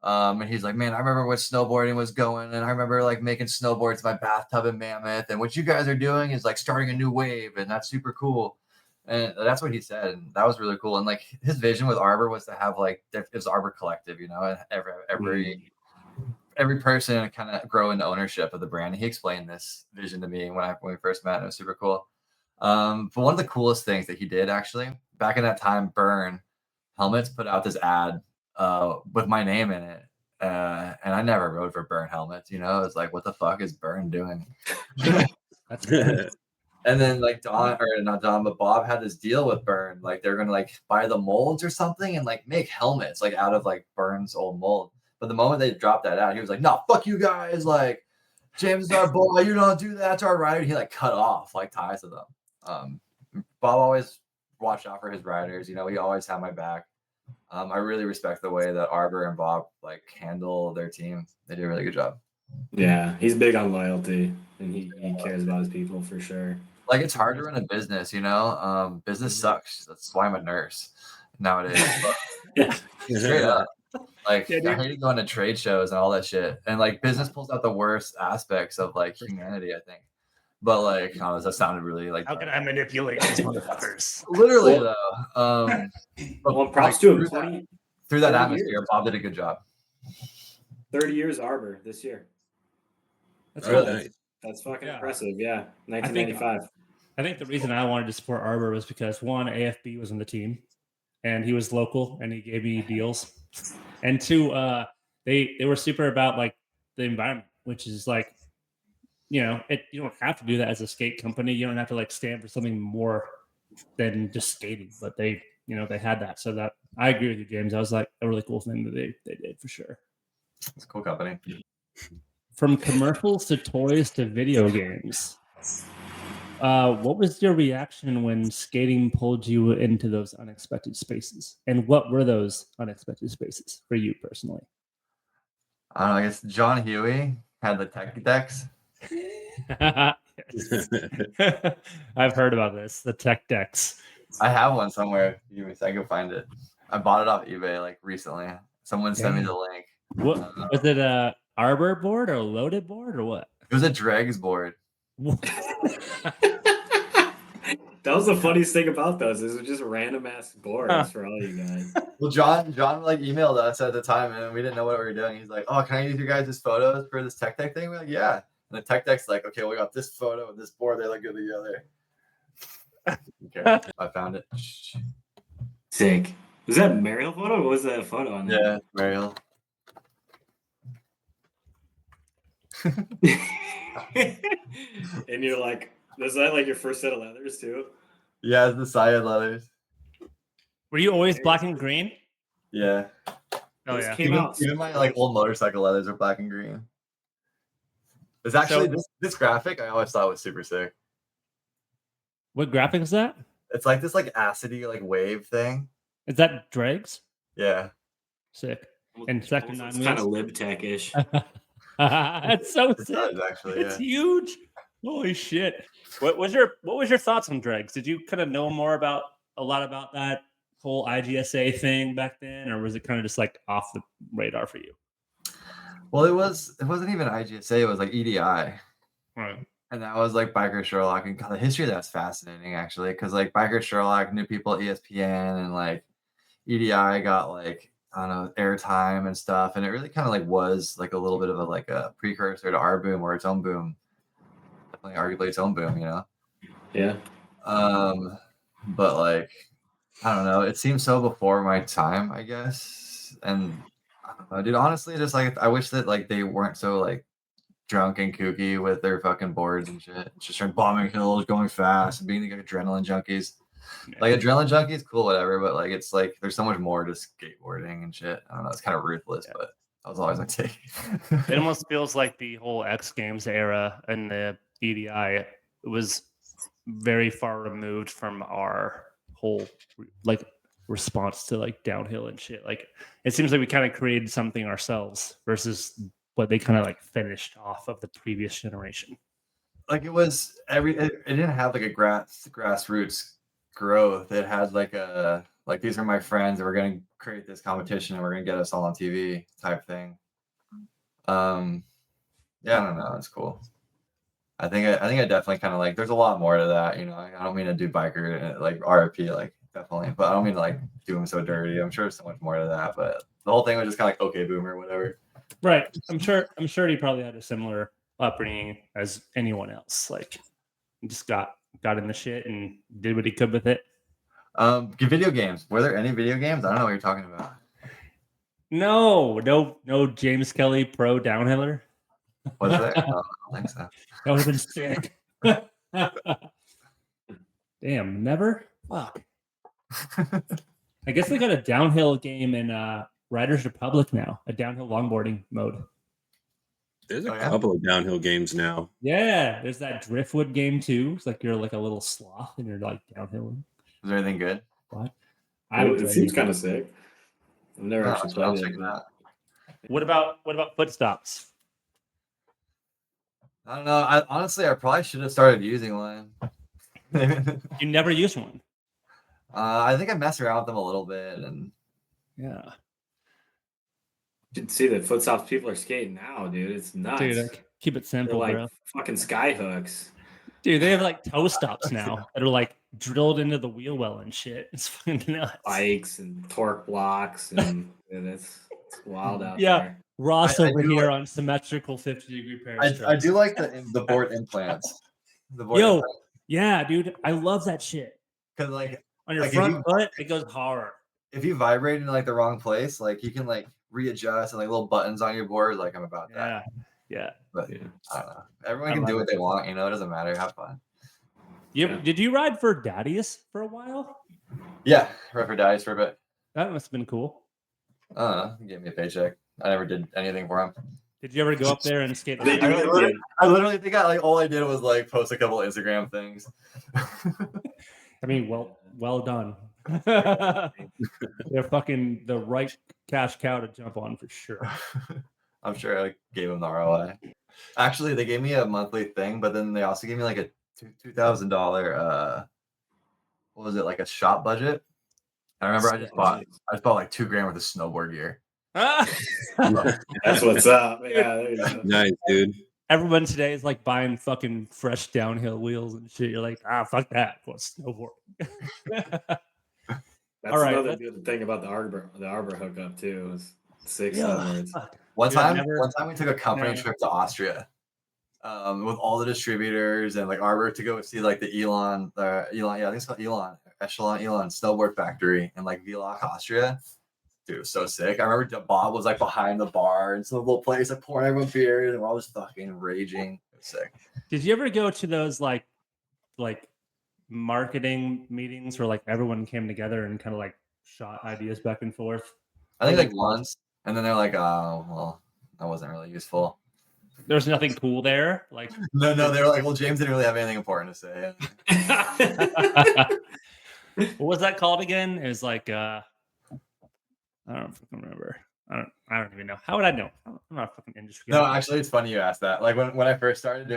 And he's like, man, I remember when snowboarding was going, and I remember like making snowboards in my bathtub in Mammoth, and what you guys are doing is like starting a new wave, and that's super cool. And that's what he said, and that was really cool. And like his vision with Arbor was to have like it was Arbor Collective, you know, and every person kind of grow into ownership of the brand. And he explained this vision to me when we first met, and it was super cool. But one of the coolest things that he did actually back in that time, Burn Helmets put out this ad with my name in it. And I never rode for Burn Helmets, you know. It's like, what the fuck is Burn doing? That's good. And then like not Don, but Bob had this deal with Burn. Like they're gonna like buy the molds or something and like make helmets like out of like Burn's old mold. But the moment they dropped that out, he was like, no, fuck you guys. Like, James is our boy. You don't do that to our rider. He like cut off like ties to them. Bob always watched out for his riders. You know, he always had my back. I really respect the way that Arbor and Bob like handle their team. They do a really good job. Yeah, he's big on loyalty, and he cares about his people for sure. Like it's hard to run a business, you know. Business sucks. That's why I'm a nurse nowadays. Straight up. Like I hate going to trade shows and all that shit. And like business pulls out the worst aspects of like humanity, I think. But like, that sounded really like. How can I manipulate these motherfuckers? Literally though. But props to him. Through that atmosphere, Bob did a good job. 30 years Arbor this year. That's really nice. That's fucking impressive. Yeah, 1995. I think the reason I wanted to support Arbor was because one, AFB was on the team, and he was local, and he gave me deals, and two, they were super about like the environment, which is like, you know, you don't have to do that as a skate company. You don't have to like stand for something more than just skating, but they had that. So that I agree with you, James. That was like a really cool thing that they did for sure. It's a cool company. From commercials to toys to video games. What was your reaction when skating pulled you into those unexpected spaces? And what were those unexpected spaces for you personally? I don't know, I guess John Huey had the tech decks. I've heard about this, the tech decks. I have one somewhere. I can find it. I bought it off eBay like recently. Someone sent me the link. What was it? A Arbor board or a loaded board or what? It was a Dregs board. That was the funniest thing about those. Is just random ass boards for all you guys. Well, John like emailed us at the time, and we didn't know what we were doing. He's like, "Oh, can I use your guys' photos for this tech deck thing?" We're like, "Yeah." And the tech deck's like, "Okay, we got this photo and this board. They look good together." Okay, I found it. Sick. Was that a Mariel photo? Or was that a photo on there? Yeah, Mariel. And you're like, was that like your first set of leathers too? Yeah, it's the Syed leathers. Were you always black and green? Yeah. Oh Those yeah. came out. Even my like old motorcycle leathers are black and green. It's actually this graphic I always thought was super sick. What graphic is that? It's like this like acidy like wave thing. Is that Dregs? Yeah. Sick. And sector 9 It's kind of wheels. lib tech-ish. That's so It sick. does actually, It's yeah. huge. Holy shit. What was your thoughts on Dregs? Did you kind of know a lot about that whole IGSA thing back then, or was it kind of just like off the radar for you? Well, it wasn't even IGSA, it was like EDI. Right. And that was like Biker Sherlock, and God, the history of that's fascinating actually, because like Biker Sherlock knew people at ESPN, and like EDI got like I don't know airtime and stuff, and it really kind of like was like a little bit of a precursor to our boom or its own boom, definitely arguably its own boom, you know. Yeah. But like I don't know, it seems so before my time, I guess, and I don't know, dude. Honestly, just like I wish that like they weren't so like drunk and kooky with their fucking boards and shit. Just trying bombing hills, going fast, and being like adrenaline junkies. Like adrenaline junkies, cool, whatever. But like it's like there's so much more to skateboarding and shit. I don't know. It's kind of ruthless, but that was always my take. It almost feels like the whole X Games era and the EDI was very far removed from our whole like response to like downhill and shit. Like it seems like we kind of created something ourselves versus what they kind of like finished off of the previous generation. Like it didn't have like a grassroots growth. It had like a like these are my friends and we're gonna create this competition and we're gonna get us all on TV type thing. Yeah, I don't know. It's cool. I think I definitely kind of like. There's a lot more to that, you know. I don't mean to do biker like RIP, like definitely, but I don't mean to like do them so dirty. I'm sure there's so much more to that, but the whole thing was just kind of like okay, boomer, whatever. Right. I'm sure he probably had a similar upbringing as anyone else. Like, he just got in the shit and did what he could with it. Video games. Were there any video games? I don't know what you're talking about. No James Kelly pro downhiller. Was there? No, I don't think so. That would have been sick. Damn, never? Fuck. I guess they got a downhill game in Riders Republic now, a downhill longboarding mode. There's a couple of downhill games now. Yeah, there's that Driftwood game too. It's like you're like a little sloth and you're like downhill. Is there anything good? What? It seems kind of sick. I've never actually played it. What about footstops? I don't know. I probably should have started using one. You never used one. I think I messed around with them a little bit, and yeah. You can see the footstops people are skating now, dude. It's nuts. Dude, like, keep it simple, like bro. Fucking sky hooks. Dude, they have like toe stops now that are like drilled into the wheel well and shit. It's fucking nuts. Bikes and torque blocks and it's wild out yeah. there. Ross over here on symmetrical 50-degree pairs. I do like the board implants. Yeah, dude, I love that shit. Because like on your front foot, it goes hard. If you vibrate in like the wrong place, like you can like readjust and like little buttons on your board. Like I'm about that. Yeah. But I don't know. Everyone can do what they want. You know, it doesn't matter. Have fun. Did you ride for Daddius for a while? Yeah, ride for Daddius for a bit. That must have been cool. I don't know. He gave me a paycheck. I never did anything for him. Did you ever go up there and skate? I literally think all I did was like post a couple Instagram things. I mean, well done. They're fucking the right cash cow to jump on for sure. I'm sure I gave them the ROI. Actually, they gave me a monthly thing, but then they also gave me like a $2,000 what was it, like a shop budget. I remember I just bought like $2,000 worth of snowboard gear. That's what's up. Yeah, there you go. Nice, dude. Everyone today is like buying fucking fresh downhill wheels and shit. You're like, fuck that. I want snowboard. That's another good thing about the Arbor hookup too. Is 6 onwards. One time we took a company trip to Austria, with all the distributors and like Arbor to go see like the Elon, I think it's called Elon snowboard factory in like Villach, Austria. Dude, it was so sick. I remember Bob was like behind the bar in some little place, like pouring everyone beers, and we're all just fucking raging. It was sick. Did you ever go to those like marketing meetings where like everyone came together and kind of like shot ideas back and forth? I think like once, And then they're like, oh, well, that wasn't really useful. There's nothing cool there. Like No, they were like, well, James didn't really have anything important to say. what was that called again? It was like I don't fucking remember. I don't even know. How would I know? I'm not a fucking industry guy. No, actually, it's funny you asked that. Like when I first started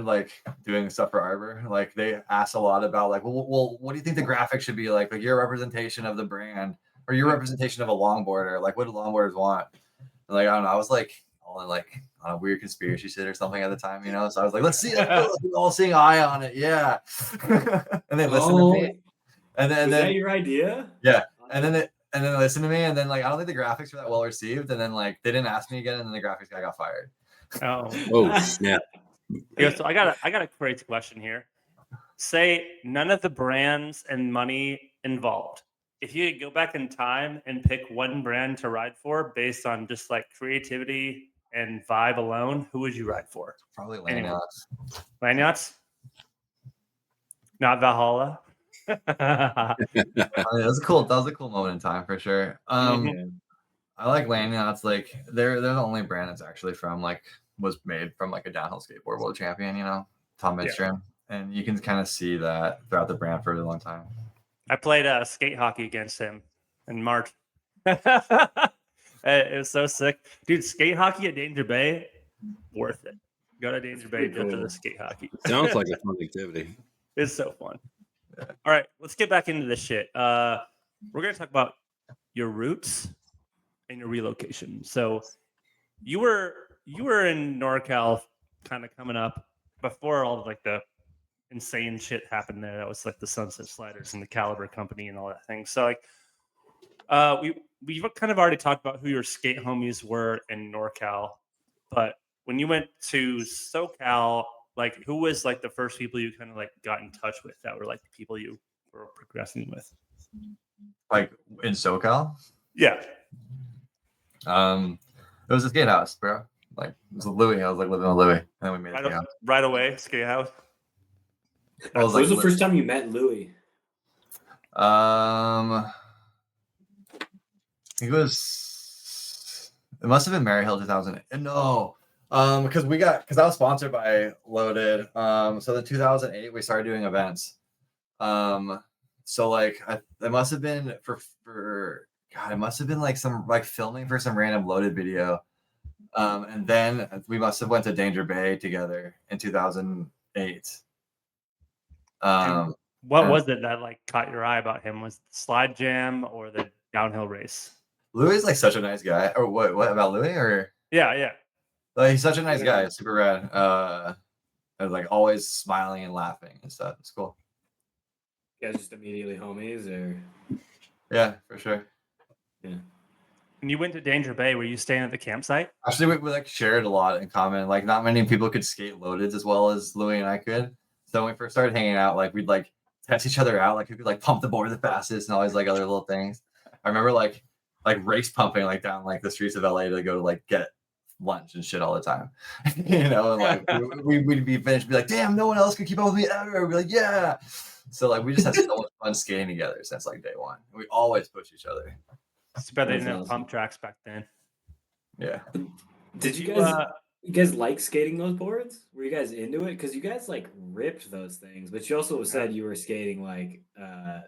like doing stuff for Arbor, like they asked a lot about like, well, what do you think the graphic should be like? Like your representation of the brand or your representation of a longboarder. Like what do longboarders want? And like I don't know. I was like all in like on a weird conspiracy shit or something at the time, you know. So I was like, let's see, all seeing eye on it, yeah. And they listened to me. And then was that your idea? Yeah. And then they listened to me, and then like I don't think the graphics were that well received, and then like they didn't ask me again, and then the graphics guy got fired. Oh snap! Yeah, so I got a crazy question here. Say none of the brands and money involved. If you could go back in time and pick one brand to ride for based on just like creativity and vibe alone, who would you ride for? Probably Lanyards. Lanyards? Not Valhalla. I mean, that was a cool moment in time for sure. I like Lanyards. Like they're the only brand that's actually was made from like a downhill skateboard world champion, you know, Tom Midstrom. And you can kind of see that throughout the brand for a really long time. I played skate hockey against him in March. It was so sick. Dude, skate hockey at Danger Bay, worth it. Go to Danger Bay just for the skate hockey. Sounds like a fun activity. It's so fun. Yeah. All right, let's get back into this shit. We're going to talk about your roots and your relocation. So you were in NorCal kind of coming up before all of like the insane shit happened there. That was like the Sunset Sliders and the Caliber Company and all that thing. So like we've kind of already talked about who your skate homies were in NorCal, but when you went to SoCal, like who was like the first people you kind of like got in touch with that were like the people you were progressing with? Like in SoCal? Yeah. It was a skate house, bro. Like it was Louis. I was like living with Louis, and then we made it. Right away, skate house. What was the first time you met Louis? It must have been Maryhill 2000. No, because I was sponsored by Loaded. So in 2008 we started doing events. So like it must have been it must have been like some like filming for some random Loaded video. And then we must have went to Danger Bay together in 2008. What was it that like caught your eye about him? Was it the Slidejam or the downhill race? Louis is like such a nice guy. Or what about Louis? Or yeah. Like he's such a nice guy, super rad. And like always smiling and laughing and stuff. It's cool. You guys just immediately homies, or? Yeah, for sure. Yeah. And you went to Danger Bay. Were you staying at the campsite? Actually, we like shared a lot in common. Like not many people could skate Loaded as well as Louis and I could. So when we first started hanging out, like we'd like test each other out, like who could like pump the board the fastest and all these like other little things. I remember like race pumping like down like the streets of LA to go to like get lunch and shit all the time. You know, and like we'd be finished, be like, damn, no one else could keep up with me ever. We'd be like, yeah. So like we just had so much fun skating together since like day one. We always push each other. It's better they didn't have pump tracks back then. Yeah. Did you guys like skating those boards? Were you guys into it? Because you guys like ripped those things, but you also said you were skating like a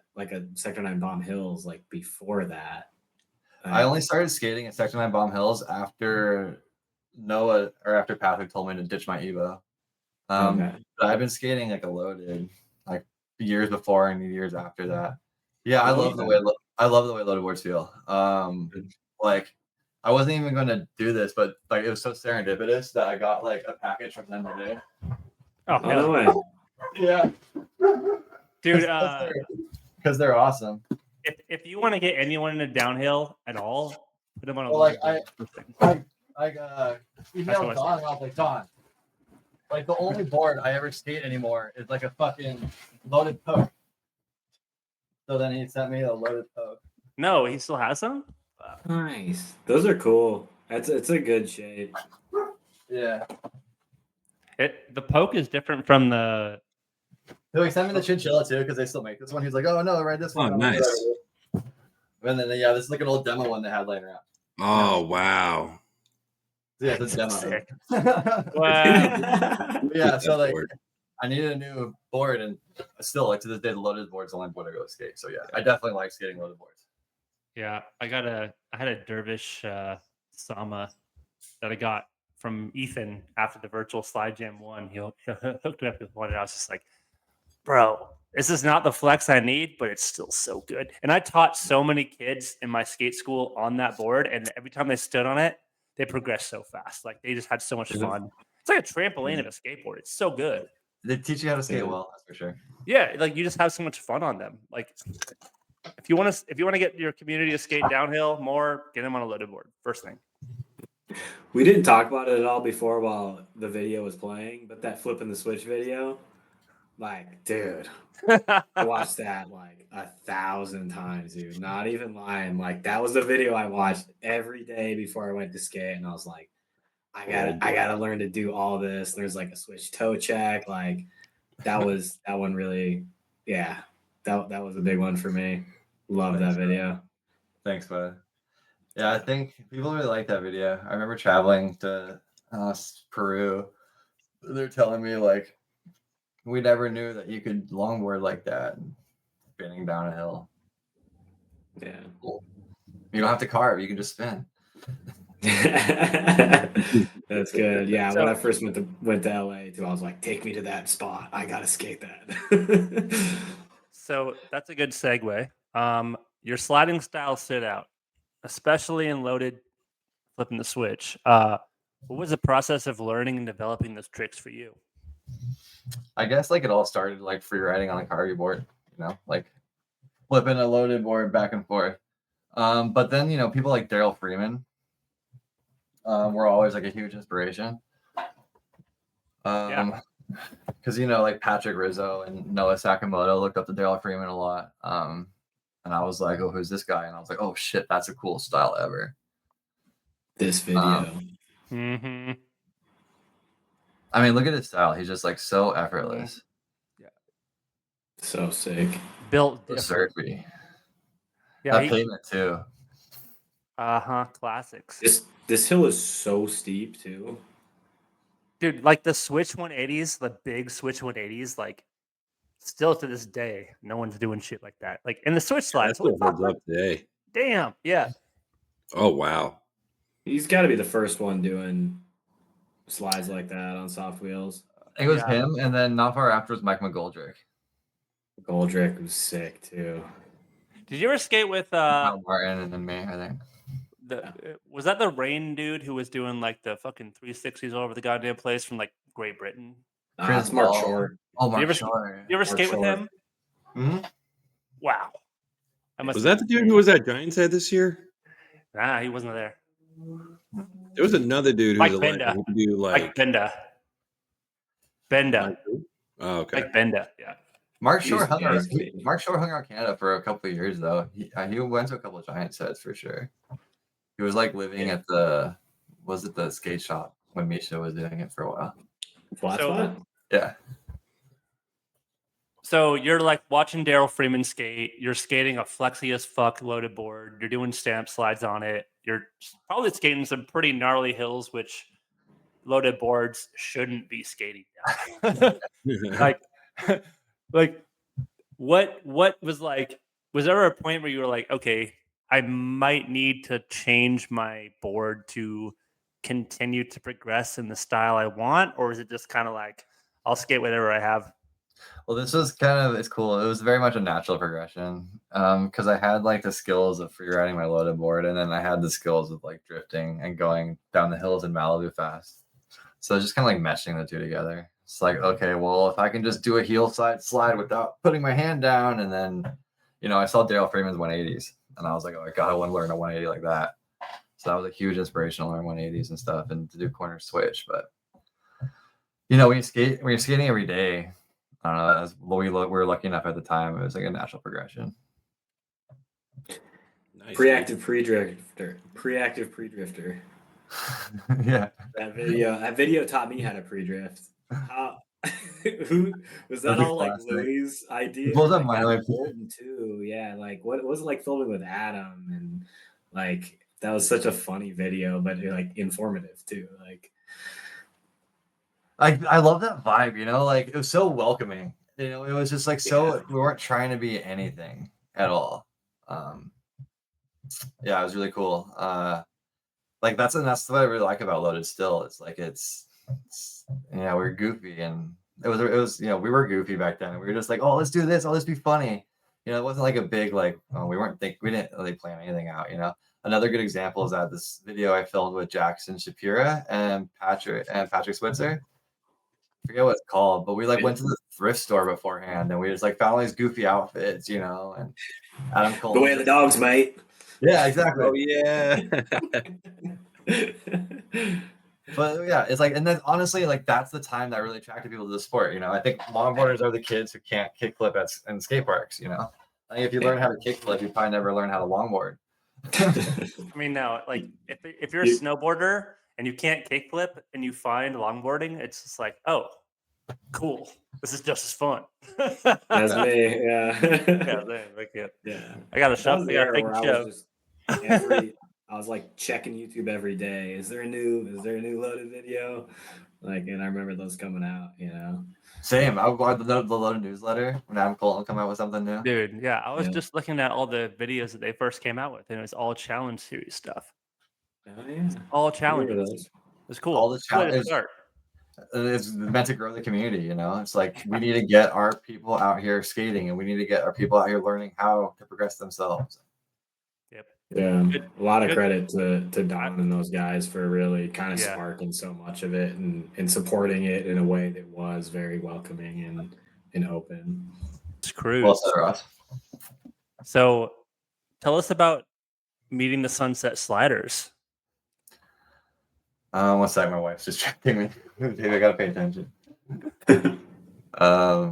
Sector 9 Bomb Hills like before that. I only started skating at Sector 9 Bomb Hills after Noah or after Patrick told me to ditch my Evo. But I've been skating like a Loaded like years before and years after that. Yeah, I love the way Loaded boards feel. Like I wasn't even going to do this, but like it was so serendipitous that I got like a package from them today. Oh no way! Yeah, dude. Because they're awesome. If you want to get anyone into downhill at all, put them on a like I emailed Don and I was like, Don, like the only board I ever skate anymore is like a fucking Loaded poke. So then he sent me a Loaded poke. No, he still has them. Nice. Those are cool. It's a good shape. Yeah. The poke is different from the. So he sent me the chinchilla too because they still make this one. He's like, "Oh no, right this one." Oh, nice. And then this is like an old demo one they had laying around. Oh wow. Yeah, it's a demo. Sick. Wow. Wow. Yeah, so like board. I needed a new board, and still like to this day the loaded board's the only board I go skate. So yeah, I definitely like skating loaded boards. Yeah, I had a dervish Sama that I got from Ethan after the virtual Slide Jam 1. He hooked me up with one, and I was just like, bro, this is not the flex I need, but it's still so good. And I taught so many kids in my skate school on that board, and every time they stood on it, they progressed so fast. Like they just had so much fun. It's like a trampoline of a skateboard. It's so good. They teach you how to skate well, that's for sure. Yeah, like you just have so much fun on them. Like if you want to get your community to skate downhill more, get them on a loaded board. First thing. We didn't talk about it at all before while the video was playing, but that flipping the switch video, like, dude, I watched that like 1,000 times, dude. Not even lying. Like that was the video I watched every day before I went to skate, and I was like, I gotta learn to do all this. There's like a switch toe check. Like that one really, yeah. That was a big one for me. Love that video. Thanks, bud. Yeah, I think people really like that video. I remember traveling to Peru. They're telling me like we never knew that you could longboard like that, spinning down a hill. Yeah. Cool. You don't have to carve; you can just spin. That's good. Yeah, So- when I first went to LA too, I was like, take me to that spot. I gotta skate that. So that's a good segue. Your sliding style stood out, especially in loaded flipping the switch. What was the process of learning and developing those tricks for you? I guess like it all started like free riding on a carving board, like flipping a loaded board back and forth. But then people like Daryl Freeman were always like a huge inspiration. Because like Patrick Rizzo and Noah Sakamoto looked up to Daryl Freeman a lot. And I was like, oh, who's this guy? And I was like, oh shit, that's a cool style ever. This video. Mm-hmm. I mean, look at his style. He's just like so effortless. Yeah. So sick. Built So different. surfy. Yeah. That pavement too. Classics. This hill is so steep too. Dude, like the Switch 180s, the big Switch 180s, like still to this day, no one's doing shit like that. Like in the Switch slides. That's what holds up today. Damn. Yeah. Oh wow. He's got to be the first one doing slides like that on soft wheels. It was him, and then not far after was Mike McGoldrick. Goldrick was sick too. Did you ever skate with Martin and then me, I think. Was that the Rain dude who was doing like the fucking 360s all over the goddamn place from like Great Britain? Chris Mark Short. Oh, Mark you Short. You ever skate with him? Mm-hmm. Wow. Was that the dude who was at Giants Head this year? Nah, he wasn't there. There was another dude who Mike was a legend. Benda. Who could do like Mike Benda. Benda. Oh, okay. Mike Benda. Yeah. Mark Short hung out Canada for a couple of years though. He went to a couple of Giant sets for sure. He was like living at the skate shop when Misha was doing it for a while. Flat? Yeah. So you're like watching Daryl Freeman skate. You're skating a flexy as fuck loaded board. You're doing stamp slides on it. You're probably skating some pretty gnarly hills, which loaded boards shouldn't be skating down. like what was like? Was there a point where you were like, okay, I might need to change my board to continue to progress in the style I want, or is it just kind of like I'll skate whatever I have? Well, this was it's cool. It was very much a natural progression because I had like the skills of free riding my loaded board, and then I had the skills of like drifting and going down the hills in Malibu fast. So just kind of like meshing the two together. It's like, okay, well, if I can just do a heel side slide without putting my hand down, and then, I saw Daryl Freeman's 180s, and I was like, oh my God, I want to learn a 180 like that. So that was a huge inspiration to learn 180s and stuff and to do corner switch. But, when you're skating every day, I don't know, as we were lucky enough at the time, it was like a natural progression. Nice. Preactive pre-drifter. Yeah. That video taught me how to pre-drift. Who was that? All like Louis' idea? Well, that Bolton too. Yeah, like what was it like filming with Adam and like that was such a funny video, but like informative too. Like, I love that vibe, you know, like it was so welcoming. You know, it was just like so we weren't trying to be anything at all. Yeah, it was really cool. Like that's what I really like about Loaded still. It's like it's yeah, we're goofy and it was you know, we were goofy back then. We were just like, oh, let's do this, oh, let's be funny. You know, it wasn't like a big like we didn't really plan anything out, you know. Another good example is that this video I filmed with Jackson Shapira and Patrick Switzer. I forget what it's called, but we like went to the thrift store beforehand and we just like found all these goofy outfits, you know, and Adam Cole. go away the dogs, mate. Yeah, exactly. Oh yeah. But yeah, it's like, and then honestly, like that's the time that really attracted people to the sport. You know, I think longboarders are the kids who can't kickflip in skate parks. You know, I think if you learn how to kickflip, you probably never learn how to longboard. I mean, now, like if you're a snowboarder and you can't kickflip and you find longboarding, it's just like, oh, cool. This is just as fun. That's me. Yeah. Yeah, like it. Yeah. I got a shove. I got to take a shove. I was like checking YouTube every day. Is there a new Loaded video? Like, and I remember those coming out, you know. Same. I would watch the Loaded newsletter when Adam Cole come out with something new. Dude, yeah. I was just looking at all the videos that they first came out with, and it was all challenge series stuff. Oh yeah. All challenges. It's cool. All the challenges. It's meant to grow the community, you know. It's like we need to get our people out here skating and we need to get our people out here learning how to progress themselves. Yep. Yeah, a lot of credit to Don and those guys for really kind of sparking so much of it and supporting it in a way that was very welcoming and open. It's cruise. Well said, Ross. So tell us about meeting the Sunset Sliders. One second, my wife's distracting me. Dude, I gotta pay attention. A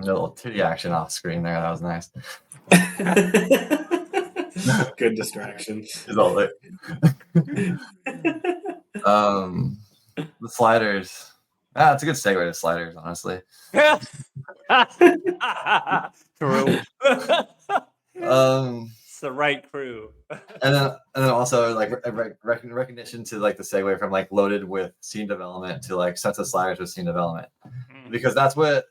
little titty action off screen there. That was nice. Good distraction. Is all it. The sliders. It's a good segue to sliders, honestly. True. It's the right crew. and then also like recognition to like the segue from like Loaded with scene development to like Sunset Sliders with scene development, because that's what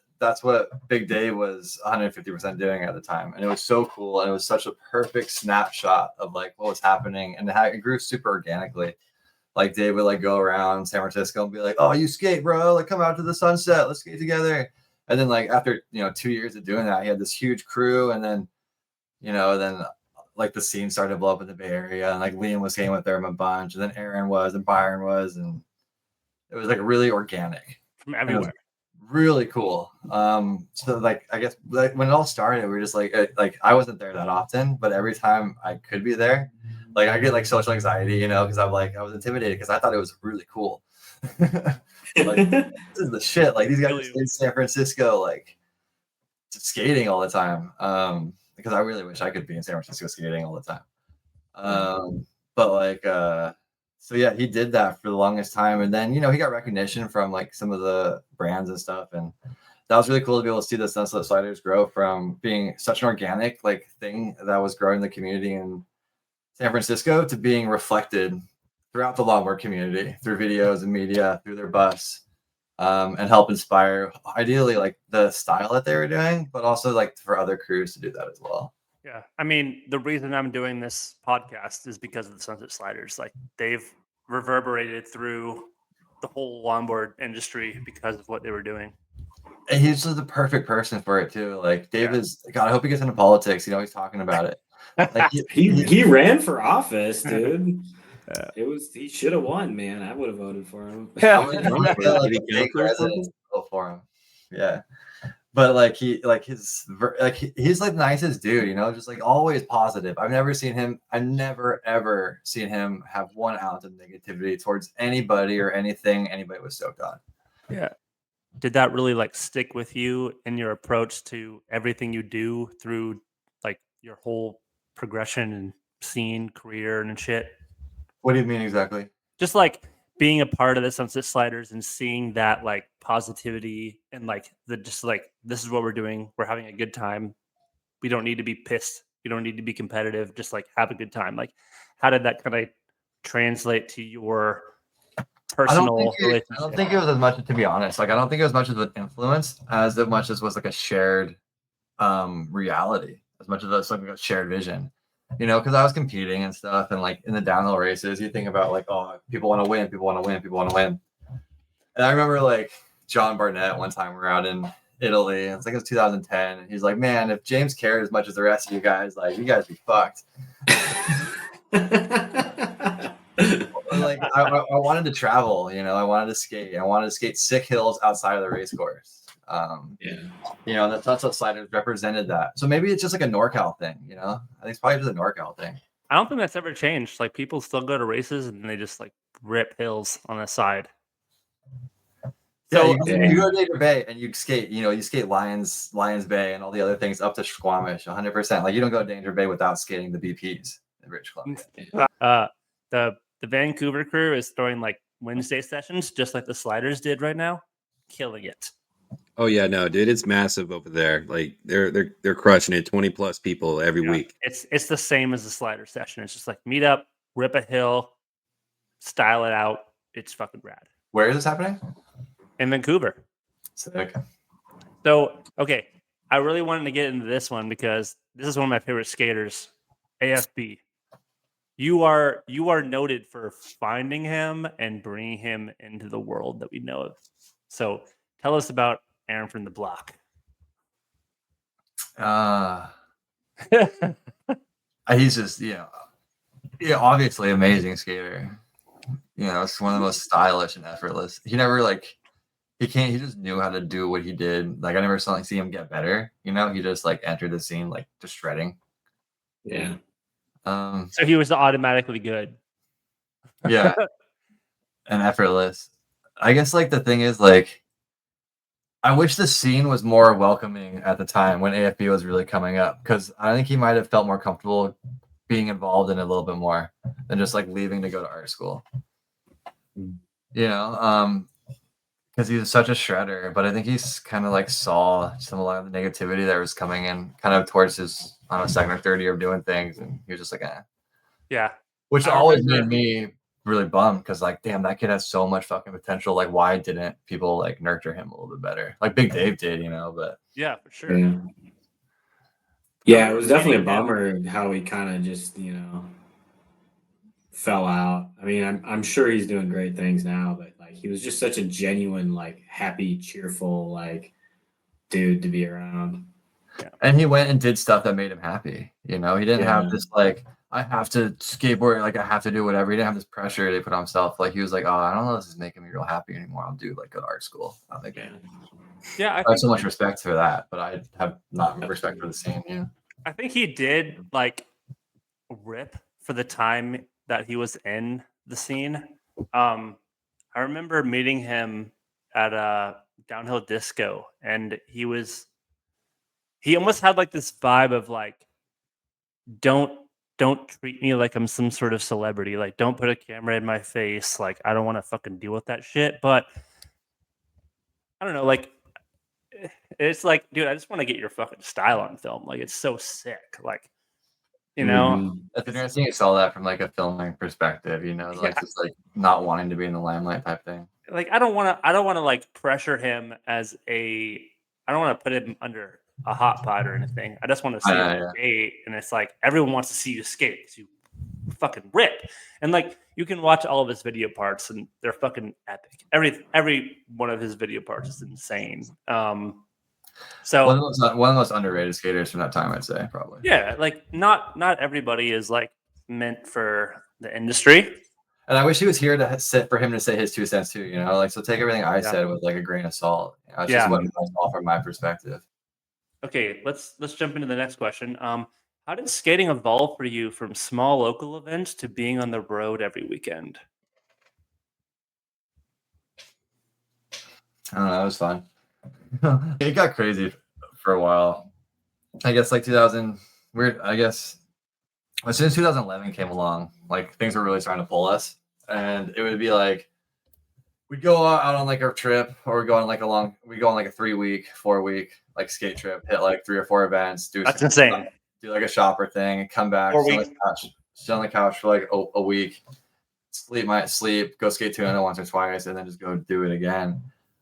Big Dave was 150% doing at the time, and it was so cool, and it was such a perfect snapshot of like what was happening, and how it grew super organically. Like Dave would like go around San Francisco and be like, "Oh, you skate, bro? Like come out to the Sunset, let's skate together." And then like after 2 years of doing that, he had this huge crew, and then like the scene started to blow up in the Bay Area, and like Liam was skating with them a bunch, and then Aaron was, and Byron was, and it was like really organic from everywhere. Really cool. So like I guess like when it all started, we were just like I wasn't there that often, but every time I could be there, like I get like social anxiety, you know, because I was intimidated because I thought it was really cool. Like this is the shit. Like these guys are in San Francisco, like just skating all the time. Because I really wish I could be in San Francisco skating all the time. But like so yeah, he did that for the longest time, and then he got recognition from like some of the brands and stuff, and that was really cool to be able to see the Sunset Sliders grow from being such an organic like thing that was growing the community in San Francisco to being reflected throughout the longboard community through videos and media, through their bus, and help inspire ideally like the style that they were doing, but also like for other crews to do that as well. Yeah. I mean, the reason I'm doing this podcast is because of the Sunset Sliders. Like they've reverberated through the whole longboard industry because of what they were doing. And he's just the perfect person for it too. Like Dave is, God, I hope he gets into politics. He's talking about it. Like he ran for office, dude. He should have won, man. I would have voted for him. Go for him. Yeah. But like he's like the nicest dude, just like always positive. I've never ever seen him have 1 ounce of negativity towards anybody or anything anybody was stoked on. Yeah. Did that really like stick with you in your approach to everything you do through like your whole progression and scene, career and shit? What do you mean exactly? Just like being a part of the Sunset Sliders and seeing that like positivity and like this is what we're doing. We're having a good time. We don't need to be pissed You don't need to be competitive. Just like have a good time. Like, how did that kind of translate to your personal relationship? I don't think it was as much, to be honest. Like, I don't think it was much of an influence as much as was like a shared reality, as much as it's like a shared vision. You know, because I was competing and stuff, and like in the downhill races, you think about like, oh, people want to win, people want to win, people want to win. And I remember like John Barnett one time we were out in Italy, and it's like it was 2010, and he's like, man, if James cared as much as the rest of you guys, like, you guys be fucked. Like, I wanted to travel, you know, I wanted to skate sick hills outside of the race course. You know, and the Tunsil Sliders represented that. So maybe it's just like a NorCal thing, you know? I think it's probably just a NorCal thing. I don't think that's ever changed. Like, people still go to races and they just like rip hills on the side. So you go to Danger Bay and you skate, you know, you skate Lions Bay and all the other things up to Squamish 100%. Like, you don't go to Danger Bay without skating the BPs in British Columbia. The Vancouver crew is throwing like Wednesday sessions, just like the Sliders did right now, killing it. Oh yeah, no, dude, it's massive over there. Like they're crushing it. 20+ people every week. It's the same as the Slider session. It's just like meet up, rip a hill, style it out. It's fucking rad. Where is this happening? In Vancouver. Sick. So, okay, I really wanted to get into this one because this is one of my favorite skaters, AFB. You are noted for finding him and bringing him into the world that we know of. So, tell us about Aaron from the block. He's just, obviously amazing skater. You know, it's one of the most stylish and effortless. He never he just knew how to do what he did. Like, I never see him get better. You know, he just like entered the scene like just shredding. Yeah. So he was automatically good. Yeah. And effortless. I guess like the thing is like, I wish the scene was more welcoming at the time when AFB was really coming up, because I think he might have felt more comfortable being involved in it a little bit more than just like leaving to go to art school. You know, because he's such a shredder, but I think he's kind of like saw a lot of the negativity that was coming in kind of towards his, I don't know, second or third year of doing things, and he was just like, eh. Yeah. Which always made me really bummed, because like, damn, that kid has so much fucking potential. Like, why didn't people like nurture him a little bit better? Like Big Dave did, you know, but yeah, for sure. Yeah, it was definitely a bummer how he kind of just, fell out. I mean, I'm sure he's doing great things now, but like, he was just such a genuine, like, happy, cheerful, like, dude to be around. Yeah. And he went and did stuff that made him happy. You know, he didn't have this like, I have to skateboard, like I have to do whatever. He didn't have this pressure to put on himself. Like, he was like, oh, I don't know if this is making me real happy anymore. I'll do like go to art school. I think I have so much respect for that, but I have not respect for the scene. Yeah. I think he did like rip for the time that he was in the scene. I remember meeting him at a downhill disco, and he almost had like this vibe of like, don't treat me like I'm some sort of celebrity. Like, don't put a camera in my face. Like, I don't want to fucking deal with that shit. But I don't know, like, it's like, dude, I just want to get your fucking style on film. Like, it's so sick. Like, you know, It's interesting you saw that from like a filming perspective, you know, like just like not wanting to be in the limelight type thing. Like, I don't want to like pressure him I don't want to put him under a hot pot or anything. I just want to see him skate, and it's like everyone wants to see you skate because you fucking rip. And like, you can watch all of his video parts, and they're fucking epic. Every one of his video parts is insane. So one of the most underrated skaters from that time, I'd say, probably. Yeah, like not everybody is like meant for the industry. And I wish he was here to sit for him to say his 2 cents too, you know, like, so take everything I said with like a grain of salt. You know, it's just what I saw from my perspective. Okay, let's jump into the next question. How did skating evolve for you from small local events to being on the road every weekend? I don't know, it was fun. It got crazy for a while. I guess like 2000, as soon as 2011 came along, like things were really starting to pull us, and it would be like we'd go out on like our trip, or we go on like a 3-week, 4-week like skate trip, hit like 3 or 4 events, do do like a shopper thing, and come back, sit on the couch for like a week, sleep, go skate Tuna once or twice, and then just go do it again.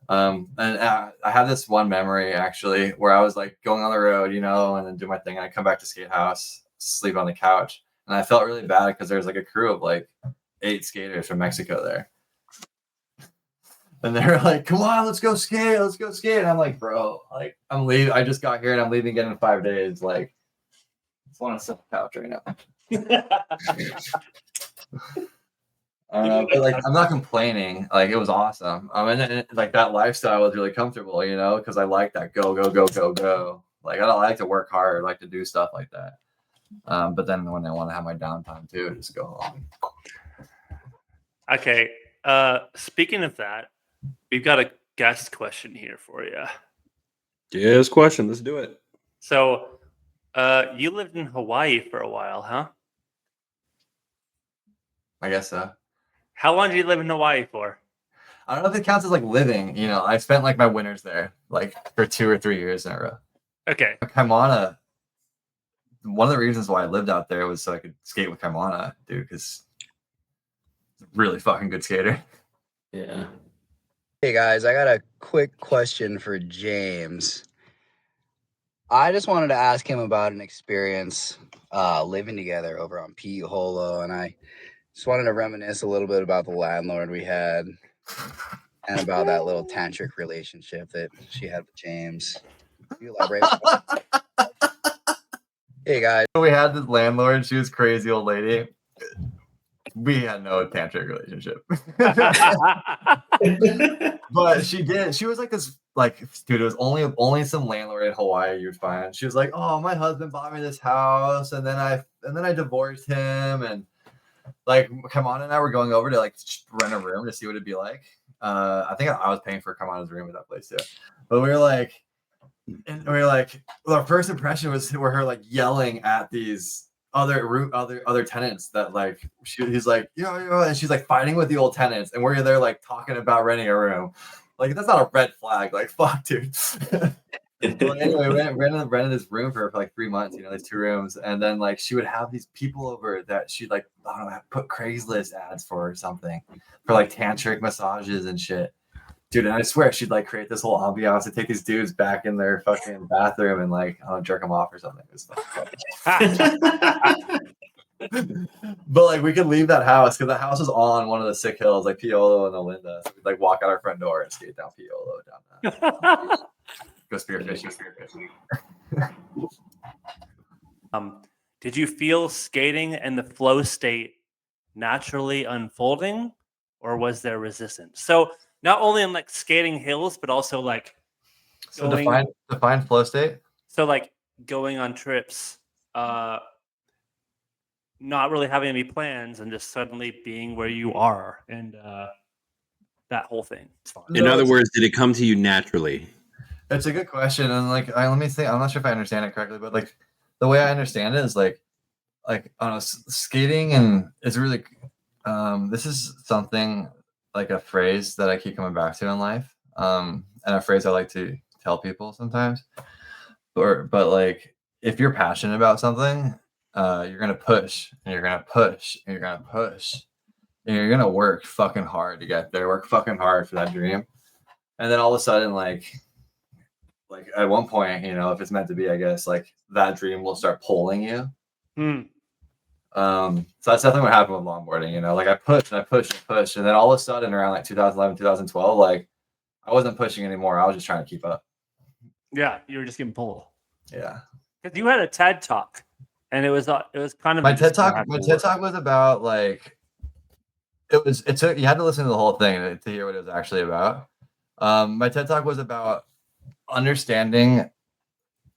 And I have this one memory actually where I was like going on the road, and then do my thing. And I come back to skate house, sleep on the couch, and I felt really bad because there's like a crew of like 8 skaters from Mexico there. And they're like, "Come on, let's go skate. And I'm like, "Bro, like I'm leaving. I just got here and I'm leaving again in 5 days. Like, I just want to sit on the couch right now." But like I'm not complaining. Like it was awesome. And like that lifestyle was really comfortable, because I like that go. Like I don't like to work hard. I like to do stuff like that. But then when I want to have my downtime too, just go home. Okay. Speaking of that, we've got a guest question here for you. Yes, question. Let's do it. So, you lived in Hawaii for a while, huh? I guess so. How long did you live in Hawaii for? I don't know if it counts as like living. I spent like my winters there, like for 2 or 3 years in a row. Okay. Kaimana. One of the reasons why I lived out there was so I could skate with Kaimana, dude, because he's a really fucking good skater. Yeah. Hey guys, I got a quick question for James. I just wanted to ask him about an experience living together over on Pete Holo, and I just wanted to reminisce a little bit about the landlord we had and about that little tantric relationship that she had with James. Can you elaborate? Hey guys. We had this landlord. She was a crazy old lady. We had no tantric relationship. But she did. She was like this, like, dude, it was only some landlord in Hawaii you'd find. She was like, "Oh, my husband bought me this house, and then I divorced him, and like Kaimana and I were going over to like rent a room to see what it'd be like." I think I was paying for Kaimana's room at that place too. But we were like, our first impression was her like yelling at these other tenants that like he's like, yo, and she's like fighting with the old tenants, and we're there like talking about renting a room. Like that's not a red flag. Like fuck, dude. Well, anyway, we rented this room for like 3 months. These 2 rooms, and then like she would have these people over that she'd like, I don't know, put Craigslist ads for or something for like tantric massages and shit. Dude, and I swear she'd like create this whole ambiance to take these dudes back in their fucking bathroom and like, I don't know, jerk them off or something. It was but like we could leave that house because the house was on one of the sick hills, like Piolo and Olinda. So we'd like walk out our front door and skate down Piolo down that. Go spearfishing. Did you feel skating and the flow state naturally unfolding, or was there resistance? So not only in like skating hills, but also like define flow state. So like going on trips, not really having any plans and just suddenly being where you are, and that whole thing. It's fun. In other words, did it come to you naturally? It's a good question, and like let me think. I'm not sure if I understand it correctly, but like the way I understand it is like I don't know, skating and it's really this is something like a phrase that I keep coming back to in life, and a phrase I like to tell people sometimes. But like if you're passionate about something, you're gonna push and you're gonna push and you're gonna push and you're gonna work fucking hard to get there. Work fucking hard for that dream, and then all of a sudden, like at one point, if it's meant to be, I guess like that dream will start pulling you. So that's definitely what happened with longboarding. Like I pushed and I pushed and pushed, and then all of a sudden around like 2011, 2012, like I wasn't pushing anymore. I was just trying to keep up. Yeah, you were just getting pulled. Yeah, because you had a TED talk, and it was kind of my TED talk. My TED talk was about like it took you had to listen to the whole thing to hear what it was actually about. My TED talk was about understanding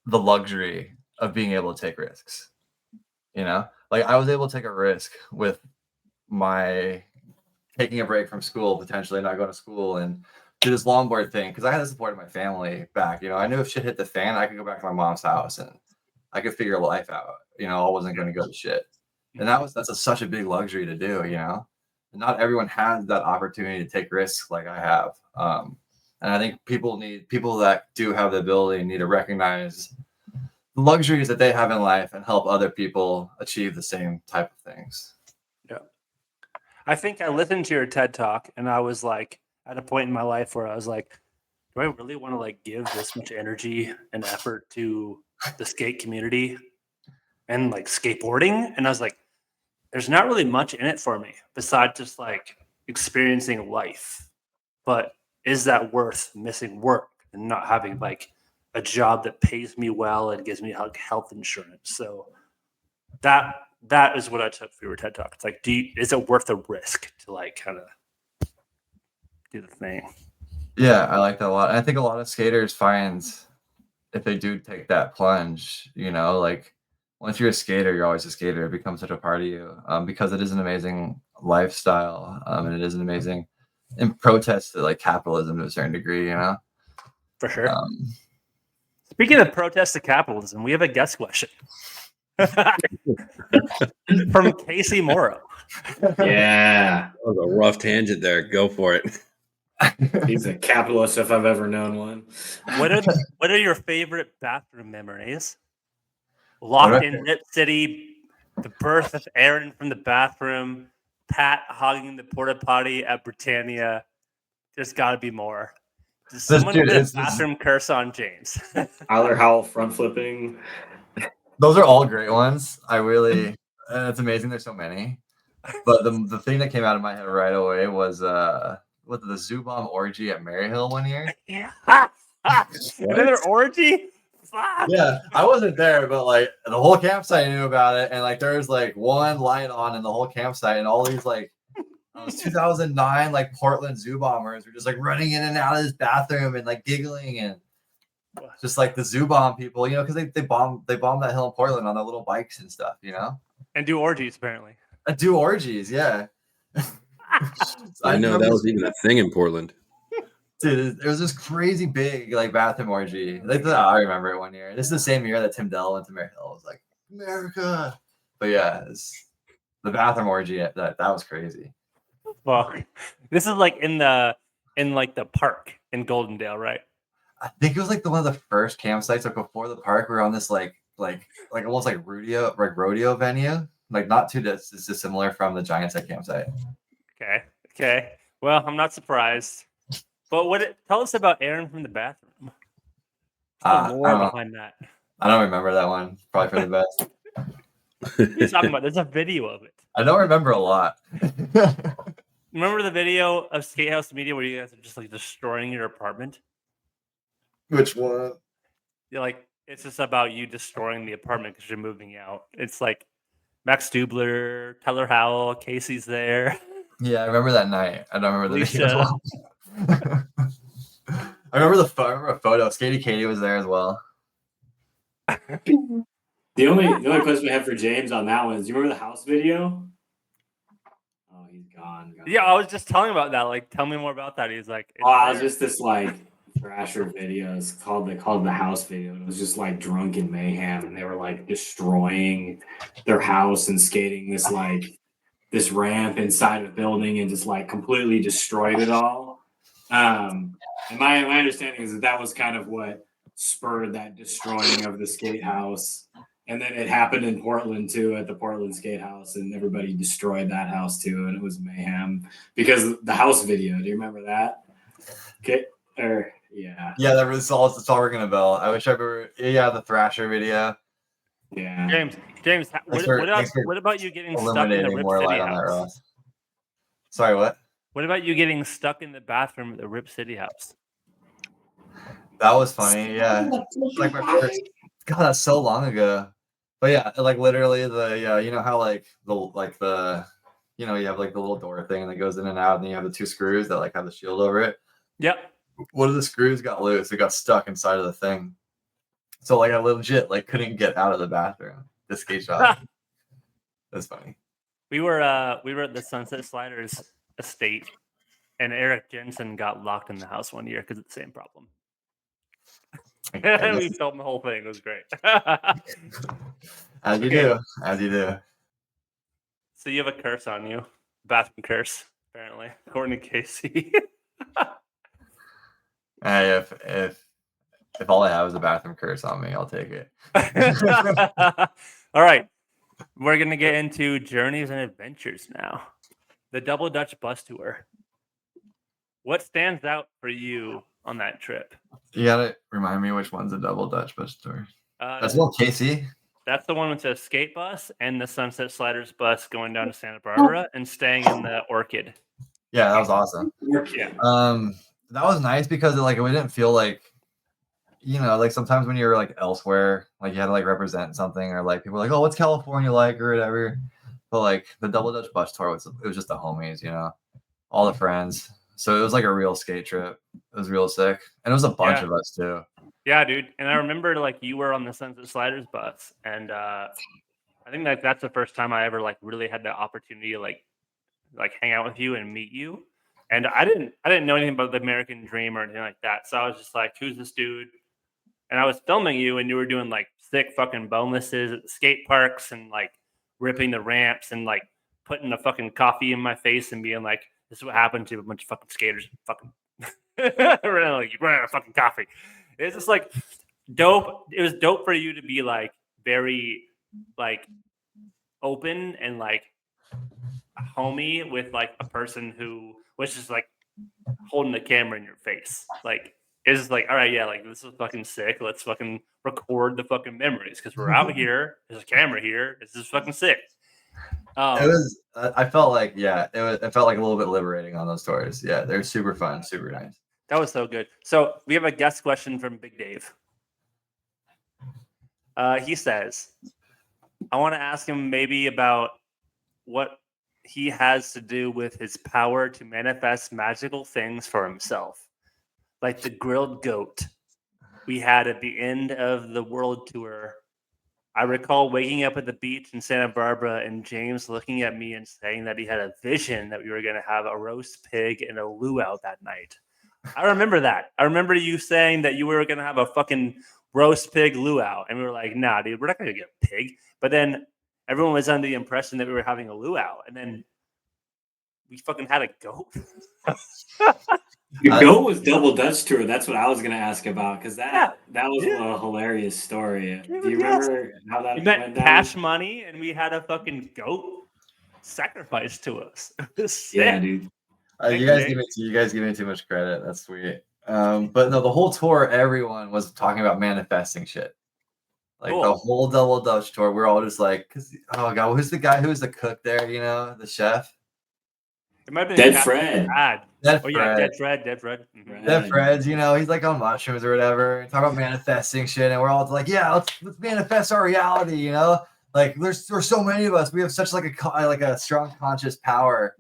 the luxury of being able to take risks. Like I was able to take a risk with my taking a break from school, potentially not going to school, and do this longboard thing because I had the support of my family back. I knew if shit hit the fan, I could go back to my mom's house and I could figure life out. I wasn't going to go to shit, and that's such a big luxury to do. And not everyone has that opportunity to take risks like I have. And I think people that do have the ability need to recognize luxuries that they have in life and help other people achieve the same type of things. Yeah. I think I listened to your TED Talk and I was like at a point in my life where I was like, do I really want to like give this much energy and effort to the skate community and like skateboarding? And I was like, there's not really much in it for me besides just like experiencing life. But is that worth missing work and not having like a job that pays me well and gives me like health insurance? So that is what I took for your TED Talk. It's like, is it worth the risk to like kind of do the thing? Yeah, I like that a lot. And I think a lot of skaters find if they do take that plunge, like once you're a skater, you're always a skater. It becomes such a part of you because it is an amazing lifestyle and it is an amazing in protest to like capitalism to a certain degree, For sure. Um, Speaking of protest to capitalism, we have a guest question from Casey Morrow. Yeah. That was a rough tangent there. Go for it. He's a capitalist if I've ever known one. What are your favorite bathroom memories? Locked in Rip City, the birth of Aaron from the bathroom, Pat hogging the porta potty at Britannia. There's got to be more. Does someone dude, put a it's bathroom curse on James? Tyler Howell front flipping. those are all great ones. And it's amazing. There's so many. But the thing that came out of my head right away was what the Zoo Bomb orgy at Maryhill one year. Yeah. Another orgy? Fuck. Yeah, I wasn't there, but like the whole campsite knew about it, and like there was like one light on in the whole campsite, and all these like it was 2009 like Portland Zoo Bombers were just like running in and out of this bathroom and like giggling and just like the Zoo Bomb people, because they bombed that hill in Portland on their little bikes and stuff, And do orgies apparently. And do orgies, yeah. I know that was even a thing in Portland. Dude, it was this crazy big like bathroom orgy. I remember it one year. This is the same year that Tim Dell went to Maryhill. I was like, America. But yeah, the bathroom orgy. That was crazy. Well, this is like in like the park in Goldendale, right? I think it was like one of the first campsites, like before the park. We were on this like almost like rodeo venue, like not too dissimilar from the Giants at campsite. Okay. Well, I'm not surprised. But tell us about Aaron from the bathroom. More behind that. I don't remember that one. Probably for the best. What are you talking about? There's a video of it. I don't remember a lot. Remember the video of Skatehouse Media where you guys are just like destroying your apartment? Which one? You're like, it's just about you destroying the apartment because you're moving out. It's like Max Dubler, Tyler Howell, Casey's there. Yeah, I remember that night. I don't remember the Alicia. video as well. I remember a photo. Skatey Katie was there as well. The only question we have for James on that one is, do you remember the house video? Oh, he's gone. Yeah, I was just telling about that. Like, tell me more about that. He's like, it was just this like thrasher videos called the house video. It was just like drunken mayhem, and they were like destroying their house and skating this ramp inside of a building and just like completely destroyed it all. And my understanding is that was kind of what spurred that destroying of the skate house. And then it happened in Portland too, at the Portland skate house, and everybody destroyed that house too, and it was mayhem because the house video. Do you remember that? Okay, yeah, it's all ringing a bell. I wish I remember. Yeah, the Thrasher video. Yeah, James, what about you getting stuck in the Rip City house? Sorry, what? What about you getting stuck in the bathroom at the Rip City house? That was funny. Yeah, like my first. God, that's so long ago. But yeah, like literally you know how like the you have like the little door thing that goes in and out, and then you have the two screws that like have the shield over it. Yep. One of the screws got loose. It got stuck inside of the thing. So like I legit like couldn't get out of the bathroom. The skate shop. That's funny. We were at the Sunset Sliders estate, and Eric Jensen got locked in the house one year because of the same problem. We filmed the whole thing. It was great. As you do. So you have a curse on you, bathroom curse, apparently, according to Casey. If if all I have is a bathroom curse on me, I'll take it. All right. We're going to get into journeys and adventures now. The Double Dutch bus tour. What stands out for you on that trip? You gotta remind me which one's a double Dutch bus tour. That's Uh, little Casey. That's the one with the skate bus and the Sunset Sliders bus going down to Santa Barbara and staying in the Orchid. Yeah, that was awesome. Yeah. That was nice because like we didn't feel like, you know, like sometimes when you're like elsewhere, like you had to like represent something, or like people are like, oh, what's California like or whatever. But like the Double Dutch bus tour was just the homies, you know, all the friends. So it was like a real skate trip. It was real sick, and it was a bunch of us too. Yeah, dude. And I remember like you were on the Sunset Sliders bus, and I think that's the first time I ever like really had the opportunity to like hang out with you and meet you. And I didn't know anything about the American Dream or anything like that. So I was just like, who's this dude? And I was filming you, and you were doing like sick fucking bonuses at the skate parks and like ripping the ramps and like putting the fucking coffee in my face and being like, this is what happened to a bunch of fucking skaters. Fucking like you run out of fucking coffee. It's just like dope. It was dope for you to be like very like open and like homie with like a person who was just like holding the camera in your face. Like it's just like, all right, yeah, like this is fucking sick. Let's fucking record the fucking memories because we're out here. There's a camera here. This is fucking sick. It was. I felt like, yeah, it felt like a little bit liberating on those tours. Yeah, they're super fun, super nice. That was so good. So we have a guest question from Big Dave. He says, I want to ask him maybe about what he has to do with his power to manifest magical things for himself, like the grilled goat we had at the end of the world tour. I recall waking up at the beach in Santa Barbara and James looking at me and saying that he had a vision that we were going to have a roast pig and a luau that night. I remember that. I remember you saying that you were going to have a fucking roast pig luau. And we were like, nah, dude, we're not going to get a pig. But then everyone was under the impression that we were having a luau. And then we fucking had a goat. The goat was Double Dutch tour. That's what I was gonna ask about because that was a hilarious story. Do you remember how that went down? Cash money, and we had a fucking goat sacrificed to us. Yeah, dude. You guys give me too much credit. That's sweet. But no, the whole tour, everyone was talking about manifesting shit. Like the whole Double Dutch tour, we're all just like, oh god, who's the guy who's the cook there? You know, the chef. It might be Dead Fred. Dead Fred. Mm-hmm. Dead Fred's, you know, he's like on mushrooms or whatever. Talk about manifesting shit, and we're all like, yeah, let's manifest our reality, you know? Like there's so many of us. We have such like a strong conscious power.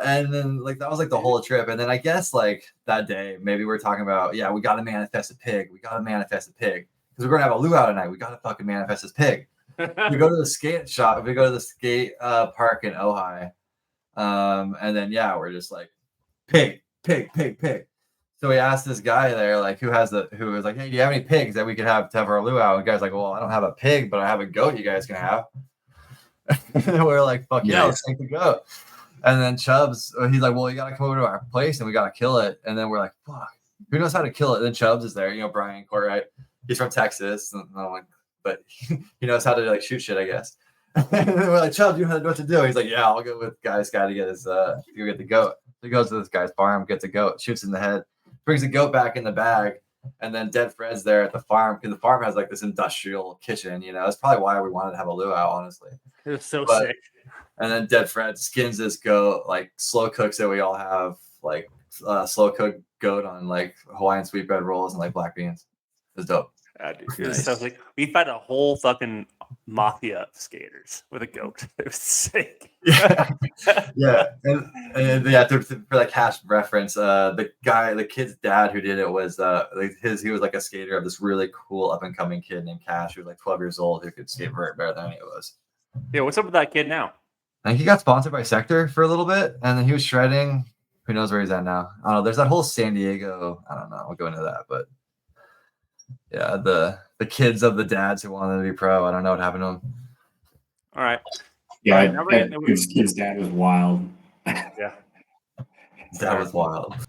And then like that was like the whole trip. And then I guess like that day, maybe we're talking about, yeah, we gotta manifest a pig. We gotta manifest a pig. Because we're gonna have a luau tonight. We gotta fucking manifest this pig. We go to the skate shop. We go to the skate park in Ojai, and then we're just like pig. So we asked this guy there, like who was like, hey, do you have any pigs that we could have to have our luau? And the guy's like, well, I don't have a pig, but I have a goat. You guys can have. And we're like, fuck yeah, let's take the goat. And then Chubbs, he's like, well, you gotta come over to our place and we gotta kill it. And then we're like, fuck, who knows how to kill it? And then Chubbs is there, you know, Brian Courtwright. He's from Texas, and I'm like, but he knows how to like shoot shit, I guess. And we're like, Chubb, you know what to do? He's like, yeah, I'll go with this guy to get his go get the goat. So he goes to this guy's farm, gets a goat, shoots in the head, brings the goat back in the bag, and then Dead Fred's there at the farm because the farm has like this industrial kitchen, you know. That's probably why we wanted to have a luau, honestly. It was so sick. And then Dead Fred skins this goat, like slow cooks it. We all have like slow cooked goat on like Hawaiian sweetbread rolls and like black beans. It was dope. It was so sick. We had a whole fucking mafia of skaters with a goat. It was sick. Yeah. And for like cash reference, the kid's dad who did it was he was like a skater of this really cool up and coming kid named Cash, who was like 12 years old, who could skate better than any of us. Yeah, what's up with that kid now? I think he got sponsored by Sector for a little bit, and then he was shredding. Who knows where he's at now? I don't know. There's that whole San Diego. I don't know. I'll go into that, but yeah, the kids of the dads who wanted to be pro. I don't know what happened to them. All right. Yeah, his kid's dad was wild. Yeah. That was wild.